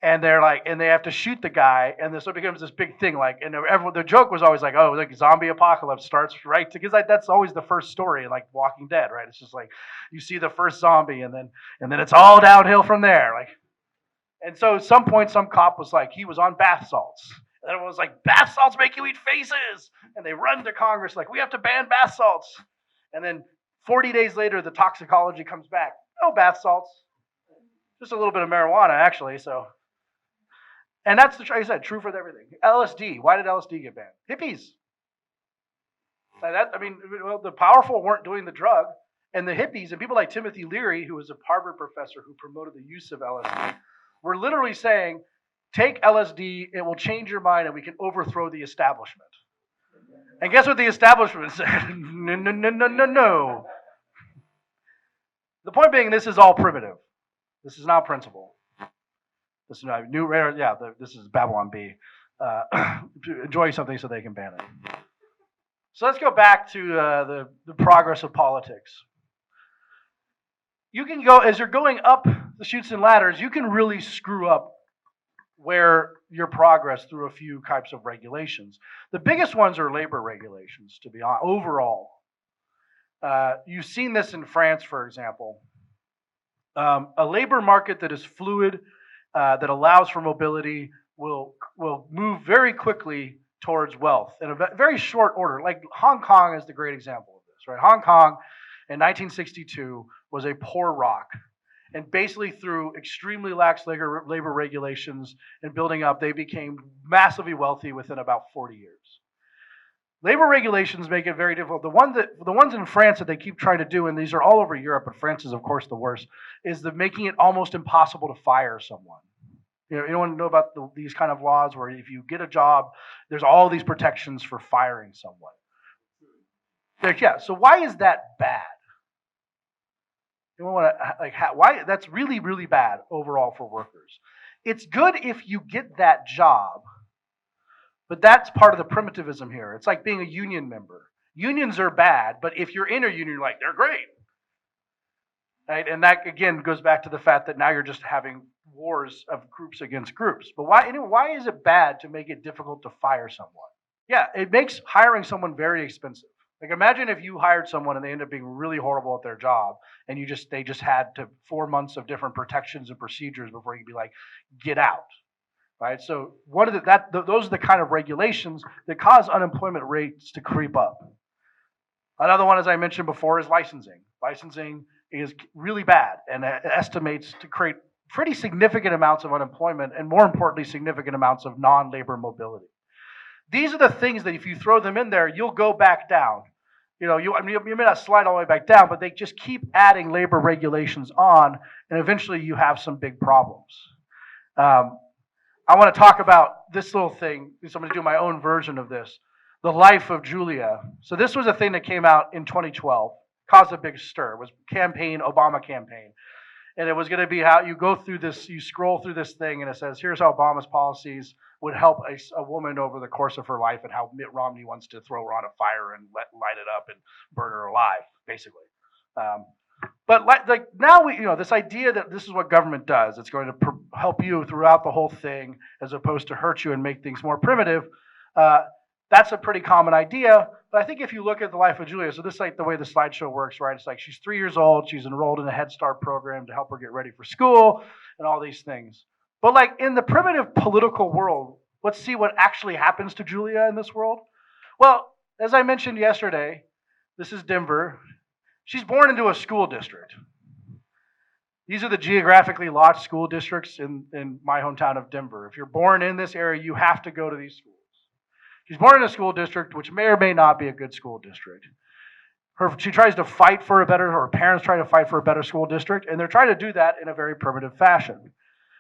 And they're like, and they have to shoot the guy, and so it becomes this big thing. Like, and the joke was always like, oh, like zombie apocalypse starts, right? Because that's always the first story in like Walking Dead, right? It's just like you see the first zombie, and then it's all downhill from there. Like, and so at some point, some cop was like, he was on bath salts, and everyone was like, bath salts make you eat faces, and they run to Congress like, we have to ban bath salts, and then 40 days later, the toxicology comes back, no bath salts, just a little bit of marijuana actually, so. And that's, like I said, true for everything. LSD. Why did LSD get banned? Hippies. The powerful weren't doing the drug, and the hippies and people like Timothy Leary, who was a Harvard professor who promoted the use of LSD, were literally saying, take LSD, it will change your mind, and we can overthrow the establishment. And guess what the establishment said? No. The point being, this is all primitive. This is not principle. This is Babylon B. Enjoying something so they can ban it. So let's go back to the progress of politics. You can go, as you're going up the chutes and ladders, you can really screw up where your progress through a few types of regulations. The biggest ones are labor regulations, to be honest, overall. You've seen this in France, for example. A labor market that is fluid, that allows for mobility will move very quickly towards wealth in a very short order. Like Hong Kong is the great example of this, right? Hong Kong in 1962 was a poor rock. And basically through extremely lax labor regulations and building up, they became massively wealthy within about 40 years. Labor regulations make it very difficult. The ones in France that they keep trying to do, and these are all over Europe, but France is of course the worst, is the making it almost impossible to fire someone. You don't want to know about these kind of laws where if you get a job, there's all these protections for firing someone. Yeah. So why is that bad? You want to why? That's really, really bad overall for workers. It's good if you get that job, but that's part of the primitivism here. It's like being a union member. Unions are bad, but if you're in a union, you're like, they're great. Right? And that again goes back to the fact that now you're just having wars of groups against groups. But why is it bad to make it difficult to fire someone? Yeah, it makes hiring someone very expensive. Like imagine if you hired someone and they end up being really horrible at their job, and they just had 4 months of different protections and procedures before you could be like, get out. Right? So those are the kind of regulations that cause unemployment rates to creep up. Another one, as I mentioned before, is licensing. Licensing is really bad and it estimates to create pretty significant amounts of unemployment and, more importantly, significant amounts of non-labor mobility. These are the things that if you throw them in there, you'll go back down. You may not slide all the way back down, but they just keep adding labor regulations on, and eventually you have some big problems. I want to talk about this little thing. So I'm going to do my own version of this. The Life of Julia. So this was a thing that came out in 2012, caused a big stir. It was Obama campaign. And it was going to be how you go through this, you scroll through this thing, and it says, here's how Obama's policies would help a woman over the course of her life, and how Mitt Romney wants to throw her on a fire and light it up and burn her alive, basically. But now this idea that this is what government does, it's going to help you throughout the whole thing as opposed to hurt you and make things more primitive. That's a pretty common idea. But I think if you look at the Life of Julia, so this is like the way the slideshow works, right? It's like she's 3 years old, she's enrolled in a Head Start program to help her get ready for school and all these things. But like in the primitive political world, let's see what actually happens to Julia in this world. Well, as I mentioned yesterday, this is Denver. She's born into a school district. These are the geographically lodged school districts in my hometown of Denver. If you're born in this area, you have to go to these schools. She's born in a school district which may or may not be a good school district. She tries to fight for her parents try to fight for a better school district, and they're trying to do that in a very primitive fashion.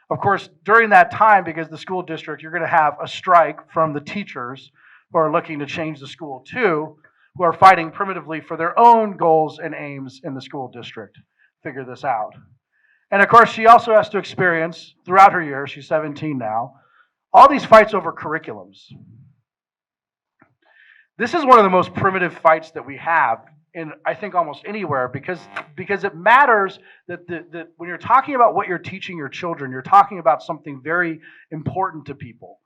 Of course, during that time, because the school district, you're going to have a strike from the teachers who are looking to change the school too, who are fighting primitively for their own goals and aims in the school district. Figure this out. And of course, she also has to experience, throughout her years, she's 17 now, all these fights over curriculums. This is one of the most primitive fights that we have in, I think, almost anywhere, because it matters that when you're talking about what you're teaching your children, you're talking about something very important to people.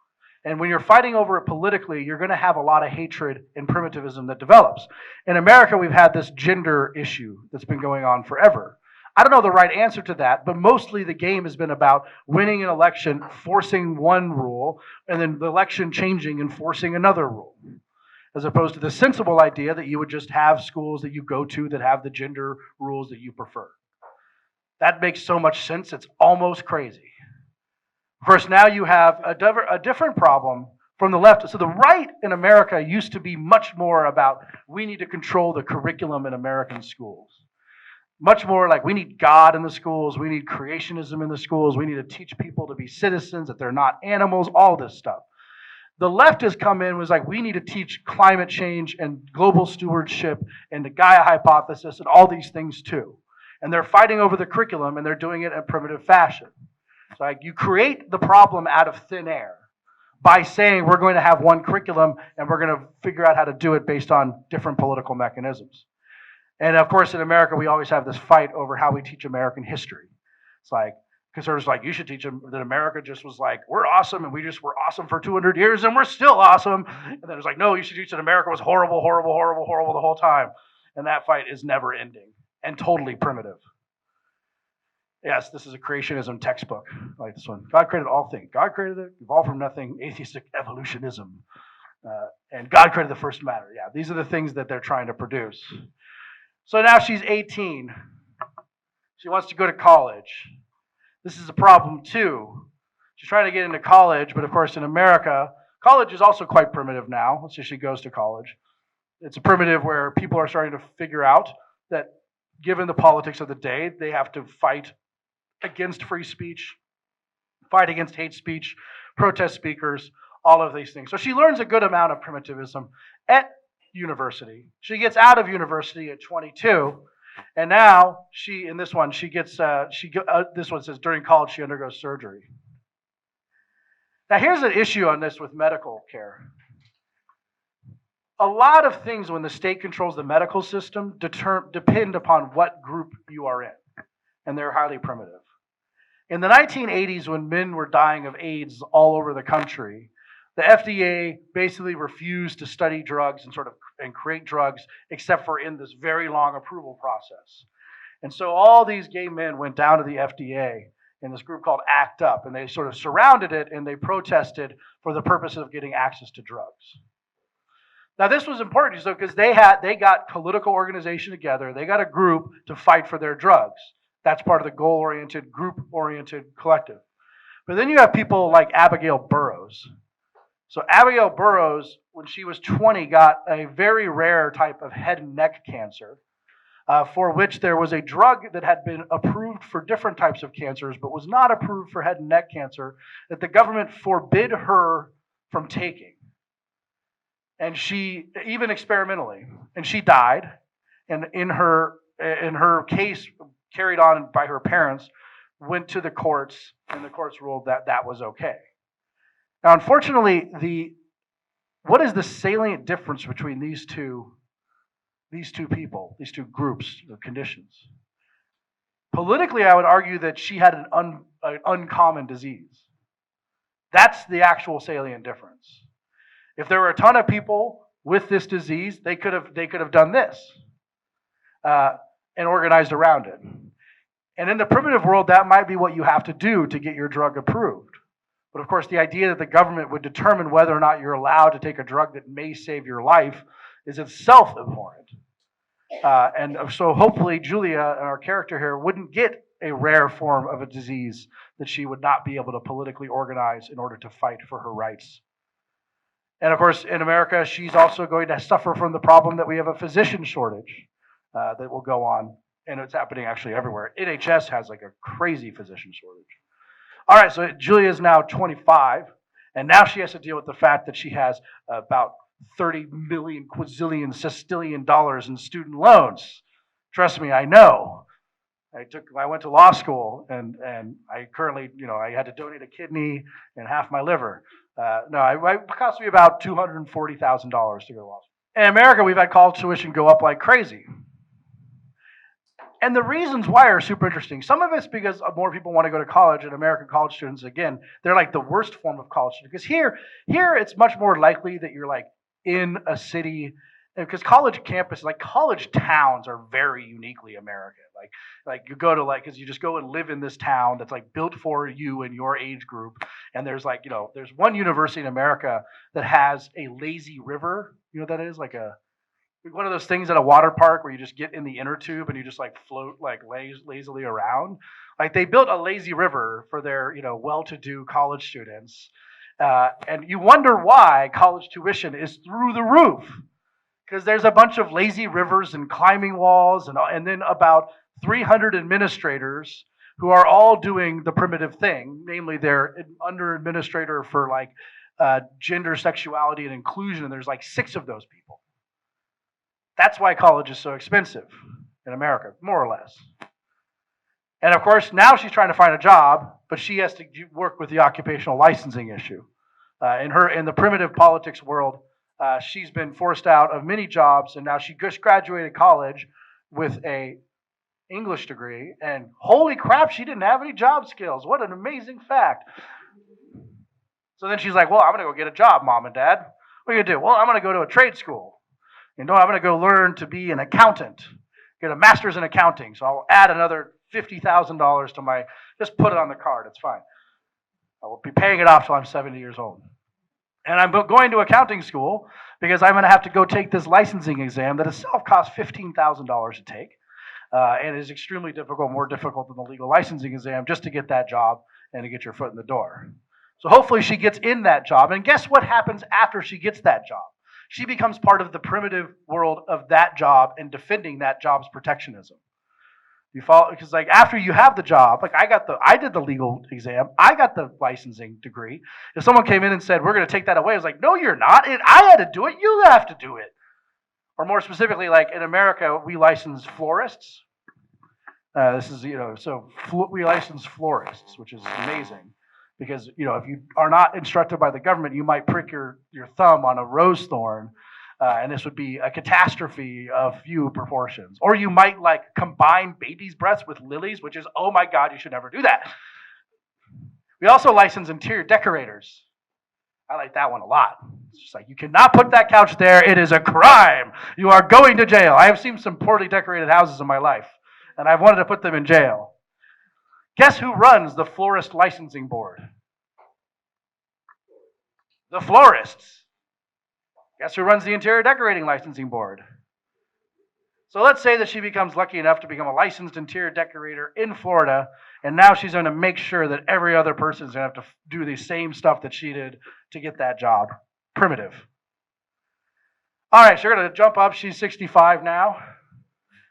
And when you're fighting over it politically, you're going to have a lot of hatred and primitivism that develops. In America, we've had this gender issue that's been going on forever. I don't know the right answer to that, but mostly the game has been about winning an election, forcing one rule, and then the election changing and forcing another rule, as opposed to the sensible idea that you would just have schools that you go to that have the gender rules that you prefer. That makes so much sense, it's almost crazy. Of course, now you have a different problem from the left. So the right in America used to be much more about we need to control the curriculum in American schools. Much more like we need God in the schools, we need creationism in the schools, we need to teach people to be citizens, that they're not animals, all this stuff. The left has come in and was like, we need to teach climate change and global stewardship and the Gaia hypothesis and all these things too. And they're fighting over the curriculum, and they're doing it in a primitive fashion. So like you create the problem out of thin air by saying we're going to have one curriculum and we're going to figure out how to do it based on different political mechanisms. And of course, in America, we always have this fight over how we teach American history. It's like, conservatives like, you should teach them that America just was like, we're awesome, and we just were awesome for 200 years, and we're still awesome. And then it's like, no, you should teach that America was horrible, horrible, horrible, horrible the whole time. And that fight is never ending and totally primitive. Yes, this is a creationism textbook, like this one. God created all things. God created it, evolved from nothing, atheistic evolutionism. And God created the first matter. Yeah, these are the things that they're trying to produce. So now she's 18. She wants to go to college. This is a problem too. She's trying to get into college, but of course in America, college is also quite primitive now. Let's say she goes to college. It's a primitive where people are starting to figure out that given the politics of the day, they have to fight against free speech, fight against hate speech, protest speakers, all of these things. So she learns a good amount of primitivism at university. She gets out of university at 22, and now in this one, this one says during college she undergoes surgery. Now here's an issue on this with medical care. A lot of things when the state controls the medical system depend upon what group you are in, and they're highly primitive. In the 1980s, when men were dying of AIDS all over the country, the FDA basically refused to study drugs and create drugs except for in this very long approval process. And so all these gay men went down to the FDA in this group called ACT UP, and they sort of surrounded it and they protested for the purpose of getting access to drugs. Now this was important because they got political organization together, they got a group to fight for their drugs. That's part of the goal-oriented, group-oriented collective. But then you have people like Abigail Burroughs. So Abigail Burroughs, when she was 20, got a very rare type of head and neck cancer, for which there was a drug that had been approved for different types of cancers, but was not approved for head and neck cancer, that the government forbid her from taking. And she, even experimentally, and she died. And in her case, carried on by her parents, went to the courts, and the courts ruled that that was okay. Now, unfortunately, what is the salient difference between these two people, these two groups or conditions? Politically, I would argue that she had an uncommon disease. That's the actual salient difference. If there were a ton of people with this disease, they could have done this and organized around it. And in the primitive world, that might be what you have to do to get your drug approved. But of course, the idea that the government would determine whether or not you're allowed to take a drug that may save your life is itself abhorrent. And so hopefully Julia, our character here, wouldn't get a rare form of a disease that she would not be able to politically organize in order to fight for her rights. And of course, in America, she's also going to suffer from the problem that we have a physician shortage that will go on. And it's happening actually everywhere. NHS has like a crazy physician shortage. All right, so Julia is now 25, and now she has to deal with the fact that she has about 30 million quazillion sestillion dollars in student loans. Trust me, I know. I went to law school, and I currently, I had to donate a kidney and half my liver. It cost me about $240,000 to go to law school. In America, we've had college tuition go up like crazy. And the reasons why are super interesting. Some of it's because more people want to go to college, and American college students, again, they're like the worst form of college student. Because here it's much more likely that you're like in a city, because college campus, like college towns are very uniquely American. Like you go to because you just go and live in this town that's like built for you and your age group. And there's there's one university in America that has a lazy river. You know what that is? Like one of those things at a water park where you just get in the inner tube and you just like float like lazily around. Like they built a lazy river for their well-to-do college students, and you wonder why college tuition is through the roof, because there's a bunch of lazy rivers and climbing walls, and then about 300 administrators who are all doing the primitive thing, namely they're under administrator for like gender, sexuality, and inclusion, and there's like 6 of those people. That's why college is so expensive in America, more or less. And of course, now she's trying to find a job, but she has to work with the occupational licensing issue. In the primitive politics world, she's been forced out of many jobs, and now she just graduated college with a English degree, and holy crap, she didn't have any job skills. What an amazing fact. So then she's like, well, I'm going to go get a job, Mom and Dad. What are you going to do? Well, I'm going to go to a trade school. I'm going to go learn to be an accountant, get a master's in accounting. So I'll add another $50,000 to just put it on the card. It's fine. I will be paying it off till I'm 70 years old. And I'm going to accounting school because I'm going to have to go take this licensing exam that itself costs $15,000 to take, and is extremely difficult, more difficult than the legal licensing exam, just to get that job and to get your foot in the door. So hopefully she gets in that job. And guess what happens after she gets that job? She becomes part of the primitive world of that job and defending that job's protectionism. You follow? Because like after you have the job, like I did the legal exam, I got the licensing degree. If someone came in and said we're going to take that away, I was like, no, you're not. I had to do it. You have to do it. Or more specifically, like in America, we license florists. We license florists, which is amazing because if you are not instructed by the government, you might prick your thumb on a rose thorn. And this would be a catastrophe of few proportions. Or you might like combine baby's breaths with lilies, which is, oh my God, you should never do that. We also license interior decorators. I like that one a lot. It's just like, you cannot put that couch there. It is a crime. You are going to jail. I have seen some poorly decorated houses in my life, and I've wanted to put them in jail. Guess who runs the florist licensing board? The florists. Guess who runs the interior decorating licensing board? So let's say that she becomes lucky enough to become a licensed interior decorator in Florida, and now she's going to make sure that every other person is going to have to do the same stuff that she did to get that job. Primitive. All right, so we're going to jump up. She's 65 now.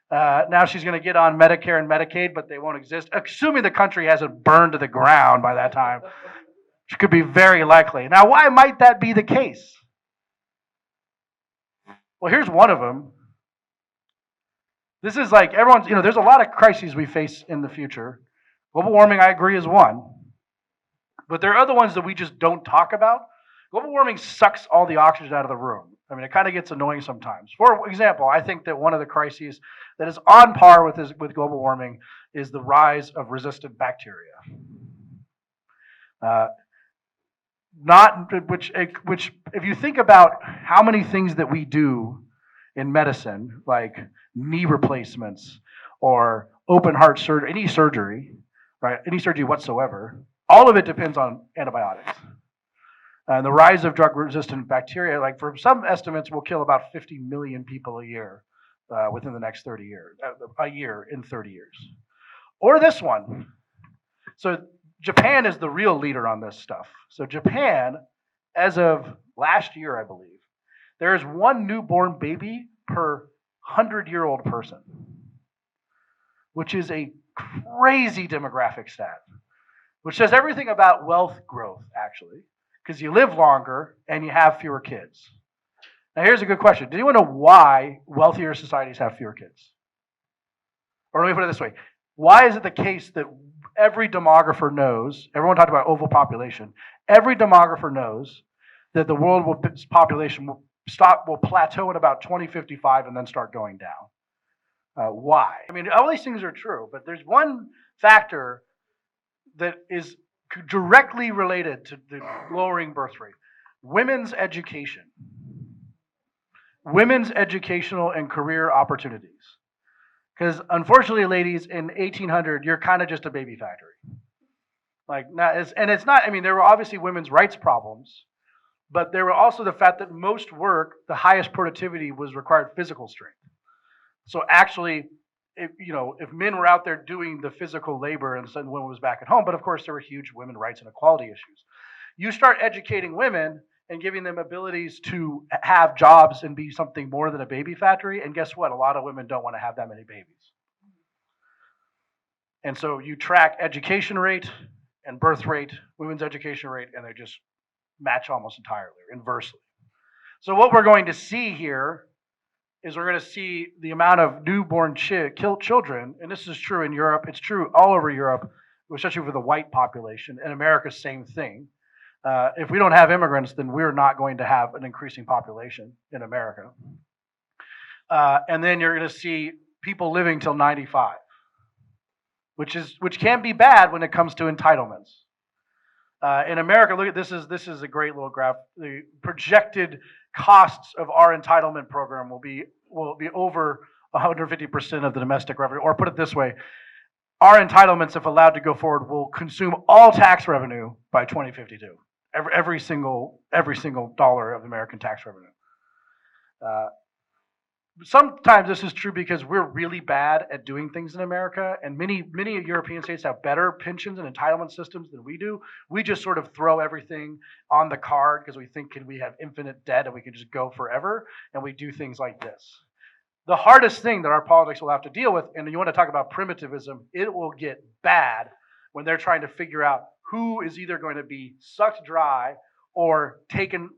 Now she's going to get on Medicare and Medicaid, but they won't exist, assuming the country hasn't burned to the ground by that time, which could be very likely. Now, why might that be the case? Well, here's one of them. This is like everyone's, there's a lot of crises we face in the future. Global warming, I agree, is one. But there are other ones that we just don't talk about. Global warming sucks all the oxygen out of the room. I mean, it kind of gets annoying sometimes. For example, I think that one of the crises that is on par with global warming is the rise of resistant bacteria. Which if you think about how many things that we do in medicine, like knee replacements or open heart surgery, any surgery whatsoever, all of it depends on antibiotics. And the rise of drug-resistant bacteria, like for some estimates, will kill about 50 million people a year within the next 30 years, a year in 30 years. Or this one. So Japan is the real leader on this stuff. So Japan, as of last year, I believe, there is one newborn baby per 100-year-old person, which is a crazy demographic stat, which says everything about wealth growth, actually, because you live longer and you have fewer kids. Now, here's a good question. Do anyone know why wealthier societies have fewer kids? Or let me put it this way. Why is it the case that every demographer knows, everyone talked about overpopulation, every demographer knows that the world population will plateau at about 2055 and then start going down? Why? I mean, all these things are true, but there's one factor that is directly related to the lowering birth rate. Women's education. Women's educational and career opportunities. Because unfortunately, ladies, in 1800, you're kind of just a baby factory. It's not, I mean, there were obviously women's rights problems, but there were also the fact that most work, the highest productivity was required physical strength. So actually, if men were out there doing the physical labor and suddenly women was back at home, but of course there were huge women rights and equality issues. You start educating women and giving them abilities to have jobs and be something more than a baby factory, and guess what? A lot of women don't want to have that many babies. And so you track education rate and birth rate, women's education rate, and they just match almost entirely, or inversely. So what we're going to see here is we're going to see the amount of newborn children, and this is true in Europe, it's true all over Europe, especially for the white population. In America, same thing. If we don't have immigrants, then we're not going to have an increasing population in America. And then you're going to see people living till 95, which can be bad when it comes to entitlements. In America, look at this is a great little graph. The projected costs of our entitlement program will be over 150% of the domestic revenue. Or put it this way, our entitlements, if allowed to go forward, will consume all tax revenue by 2052. Every single dollar of American tax revenue. sometimes this is true because we're really bad at doing things in America, and many European states have better pensions and entitlement systems than we do. We just sort of throw everything on the card because we think we have infinite debt and we can just go forever, and we do things like this. The hardest thing that our politics will have to deal with, and you want to talk about primitivism, it will get bad when they're trying to figure out who is either going to be sucked dry or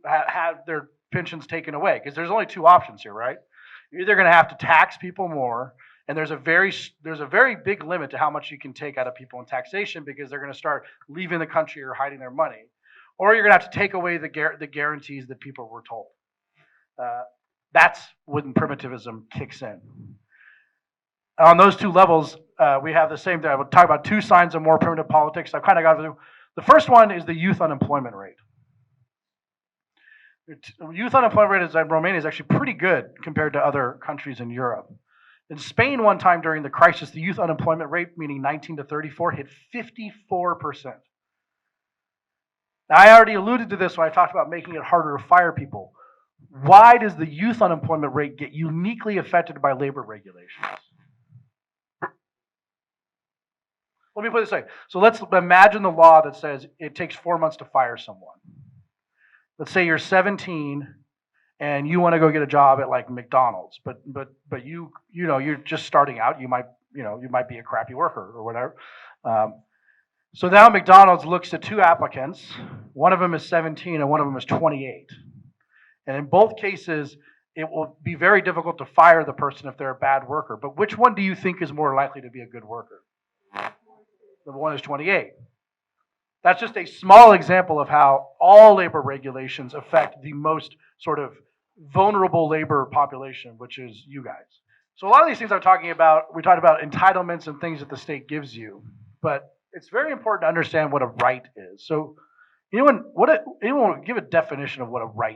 have their pensions taken away. Because there's only two options here, right? You're either going to have to tax people more, and there's a very big limit to how much you can take out of people in taxation because they're going to start leaving the country or hiding their money, or you're going to have to take away the guarantees that people were told. That's when primitivism kicks in. On those two levels, we have the same thing. I will talk about two signs of more primitive politics. I've kind of got through. The first one is the youth unemployment rate. Youth unemployment rate in Romania is actually pretty good compared to other countries in Europe. In Spain, one time during the crisis, the youth unemployment rate, meaning 19 to 34, hit 54%. Now, I already alluded to this when I talked about making it harder to fire people. Why does the youth unemployment rate get uniquely affected by labor regulations? Let me put it this way. So let's imagine the law that says it takes 4 months to fire someone. Let's say you're 17 and you want to go get a job at like McDonald's, but you're just starting out. You might be a crappy worker or whatever. So now McDonald's looks at two applicants. One of them is 17 and one of them is 28. And in both cases, it will be very difficult to fire the person if they're a bad worker. But which one do you think is more likely to be a good worker? The one is 28. That's just a small example of how all labor regulations affect the most sort of vulnerable labor population, which is you guys. So a lot of these things I'm talking about, we talked about entitlements and things that the state gives you, but it's very important to understand what a right is. So anyone give a definition of what a right?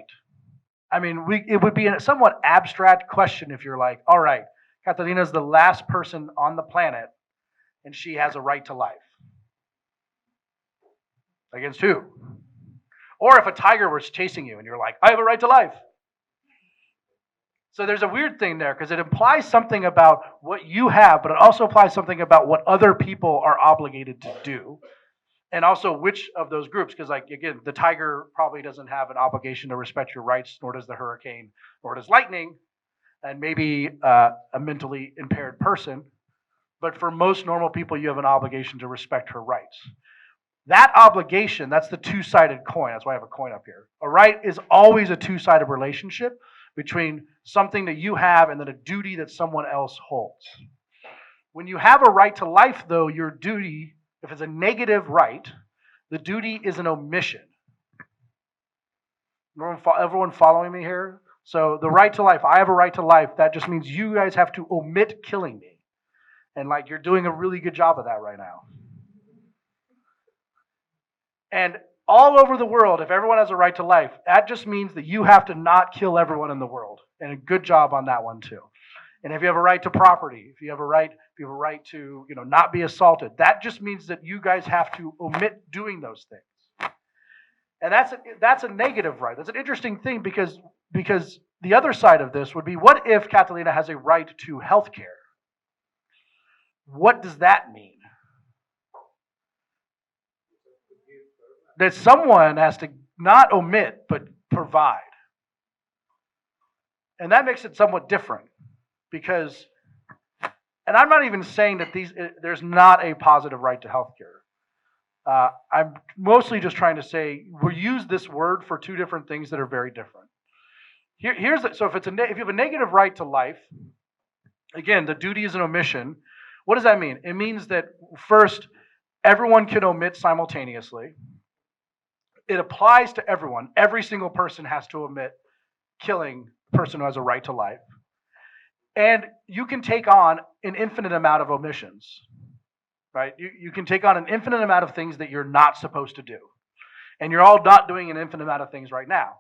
I mean, it would be a somewhat abstract question if you're like, all right, Catalina's the last person on the planet, and she has a right to life. Against who? Or if a tiger was chasing you and you're like, I have a right to life. So there's a weird thing there because it implies something about what you have, but it also implies something about what other people are obligated to do. And also which of those groups, because like, again, the tiger probably doesn't have an obligation to respect your rights, nor does the hurricane, nor does lightning, and maybe a mentally impaired person. But for most normal people, you have an obligation to respect her rights. That obligation, that's the two-sided coin. That's why I have a coin up here. A right is always a two-sided relationship between something that you have and then a duty that someone else holds. When you have a right to life, though, your duty, if it's a negative right, the duty is an omission. Everyone following me here? So the right to life, I have a right to life, that just means you guys have to omit killing me. And like you're doing a really good job of that right now. And all over the world, if everyone has a right to life, that just means that you have to not kill everyone in the world. And a good job on that one too. And if you have a right to property, if you have a right to, not be assaulted, that just means that you guys have to omit doing those things. And that's a negative right. That's an interesting thing because the other side of this would be, what if Catalina has a right to health care? What does that mean? That someone has to not omit, but provide. And that makes it somewhat different because, and I'm not even saying that there's not a positive right to health care. I'm mostly just trying to say we use this word for two different things that are very different. So if you have a negative right to life, again, the duty is an omission. What does that mean? It means that first, everyone can omit simultaneously. It applies to everyone. Every single person has to omit killing the person who has a right to life. And you can take on an infinite amount of omissions, right? You can take on an infinite amount of things that you're not supposed to do. And you're all not doing an infinite amount of things right now.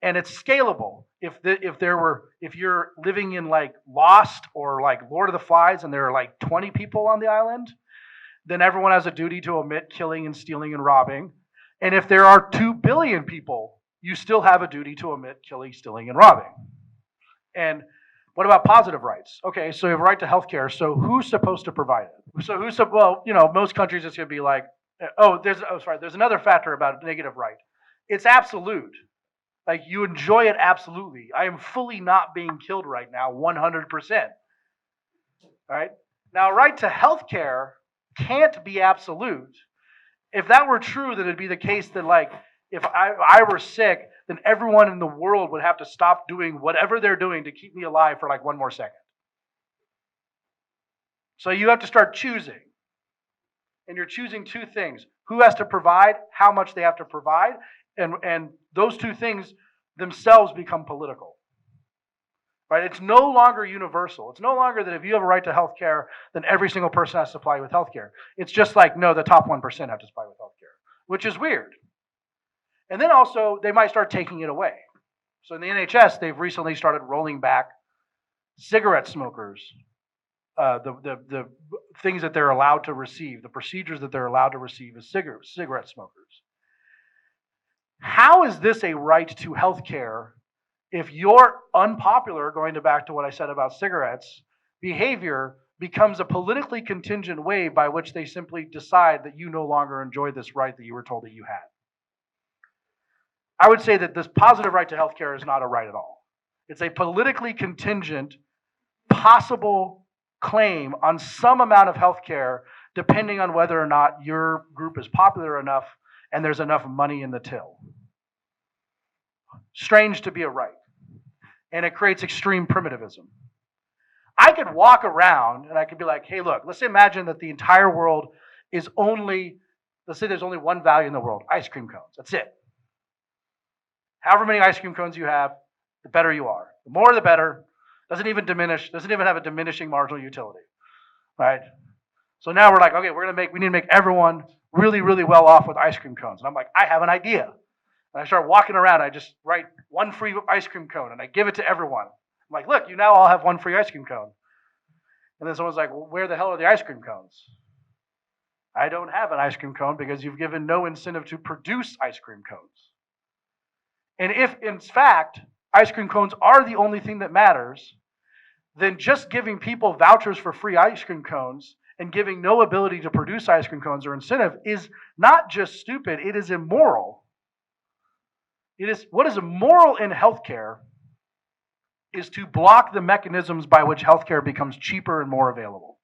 And it's scalable. If you're living in like Lost or like Lord of the Flies and there are like 20 people on the island, then everyone has a duty to omit killing and stealing and robbing. And if there are 2 billion people, you still have a duty to omit killing, stealing, and robbing. And What about positive rights? Okay, so you have a right to health care. So who's supposed to provide it? So well, most countries it's going to be like, there's another factor about negative right. It's absolute. Like you enjoy it absolutely. I am fully not being killed right now, 100%. Right? Now, right to health care can't be absolute. If that were true, then it'd be the case that like if I were sick, then everyone in the world would have to stop doing whatever they're doing to keep me alive for like one more second. So you have to start choosing. And you're choosing two things. Who has to provide, how much they have to provide, and those two things themselves become political. Right? It's no longer universal. It's no longer that if you have a right to health care, then every single person has to supply you with health care. It's just like, no, the top 1% have to supply with health care, which is weird. And then also, they might start taking it away. So in the NHS, they've recently started rolling back cigarette smokers, the things that they're allowed to receive, the procedures that they're allowed to receive as cigarette smokers. How is this a right to health care if your unpopular, going back to what I said about cigarettes, behavior becomes a politically contingent way by which they simply decide that you no longer enjoy this right that you were told that you had? I would say that this positive right to health care is not a right at all. It's a politically contingent, possible claim on some amount of health care depending on whether or not your group is popular enough and there's enough money in the till. Strange to be a right. And it creates extreme primitivism. I could walk around and I could be like, hey, look, let's imagine that the entire world is let's say there's only one value in the world, ice cream cones. That's it. However many ice cream cones you have, the better you are. The more, the better. Doesn't even have a diminishing marginal utility, right? So now we're like, okay, we need to make everyone really, really well off with ice cream cones. And I'm like, I have an idea. And I start walking around. I just write one free ice cream cone and I give it to everyone. I'm like, look, you now all have one free ice cream cone. And then someone's like, well, where the hell are the ice cream cones? I don't have an ice cream cone because you've given no incentive to produce ice cream cones. And if, in fact, ice cream cones are the only thing that matters, then just giving people vouchers for free ice cream cones and giving no ability to produce ice cream cones or incentive is not just stupid, it is immoral. What is immoral in healthcare is to block the mechanisms by which healthcare becomes cheaper and more available.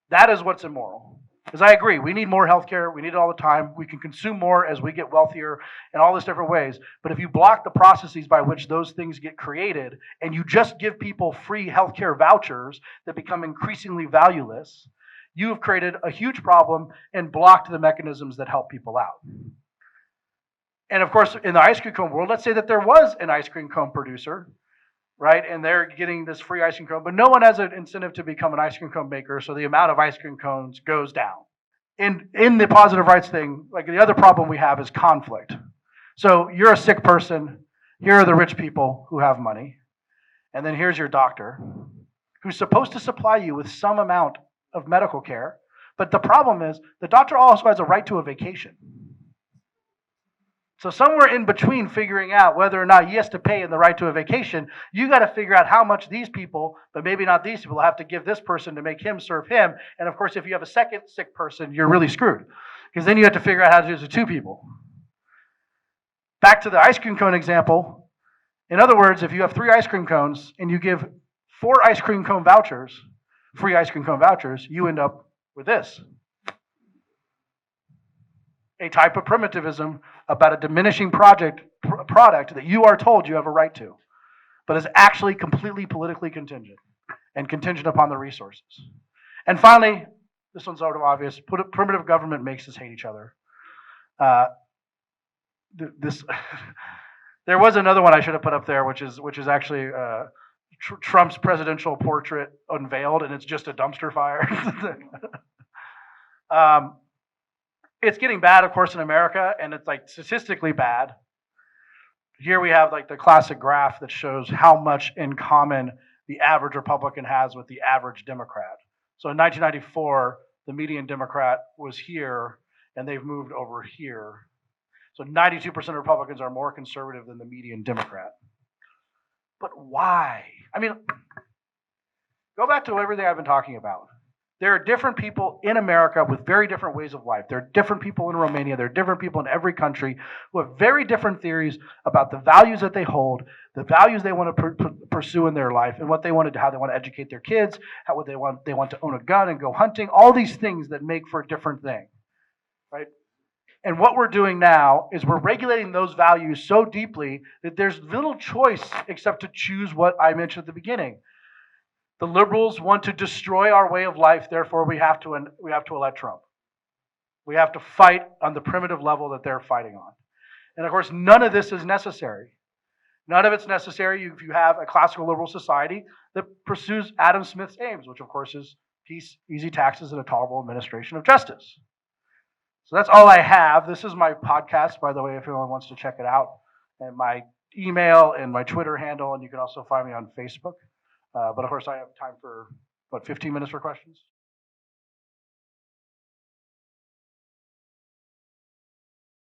That is what's immoral. Because I agree, we need more healthcare, we need it all the time, we can consume more as we get wealthier in all these different ways. But if you block the processes by which those things get created, and you just give people free healthcare vouchers that become increasingly valueless, you have created a huge problem and blocked the mechanisms that help people out. And of course, in the ice cream cone world, let's say that there was an ice cream cone producer, right? And they're getting this free ice cream cone, but no one has an incentive to become an ice cream cone maker, so the amount of ice cream cones goes down. In the positive rights thing, like the other problem we have is conflict. So you're a sick person, here are the rich people who have money, and then here's your doctor, who's supposed to supply you with some amount of medical care, but the problem is the doctor also has a right to a vacation. So somewhere in between figuring out whether or not he has to pay in the right to a vacation, you got to figure out how much these people, but maybe not these people, have to give this person to make him serve him. And of course, if you have a second sick person, you're really screwed. Because then you have to figure out how to do this with two people. Back to the ice cream cone example. In other words, if you have 3 ice cream cones and you give 4 ice cream cone vouchers, free ice cream cone vouchers, you end up with this. A type of primitivism about a diminishing product that you are told you have a right to, but is actually completely politically contingent and contingent upon the resources. And finally, this one's sort of obvious, primitive government makes us hate each other. There was another one I should have put up there, which is actually Trump's presidential portrait unveiled, and it's just a dumpster fire. It's getting bad, of course, in America, and it's like statistically bad. Here we have like the classic graph that shows how much in common the average Republican has with the average Democrat. So in 1994, the median Democrat was here, and they've moved over here. So 92% of Republicans are more conservative than the median Democrat. But why? I mean, go back to everything I've been talking about. There are different people in America with very different ways of life. There are different people in Romania. There are different people in every country who have very different theories about the values that they hold, the values they want to pursue in their life, and what they want to do, how they want to educate their kids, how what they want to own a gun and go hunting. All these things that make for a different thing, right? And what we're doing now is we're regulating those values so deeply that there's little choice except to choose what I mentioned at the beginning. The liberals want to destroy our way of life, therefore we have to elect Trump. We have to fight on the primitive level that they're fighting on. And of course, none of this is necessary. None of it's necessary if you have a classical liberal society that pursues Adam Smith's aims, which of course is peace, easy taxes, and a tolerable administration of justice. So that's all I have. This is my podcast, by the way, if anyone wants to check it out, and my email and my Twitter handle, and you can also find me on Facebook. But of course, I have time for, 15 minutes for questions?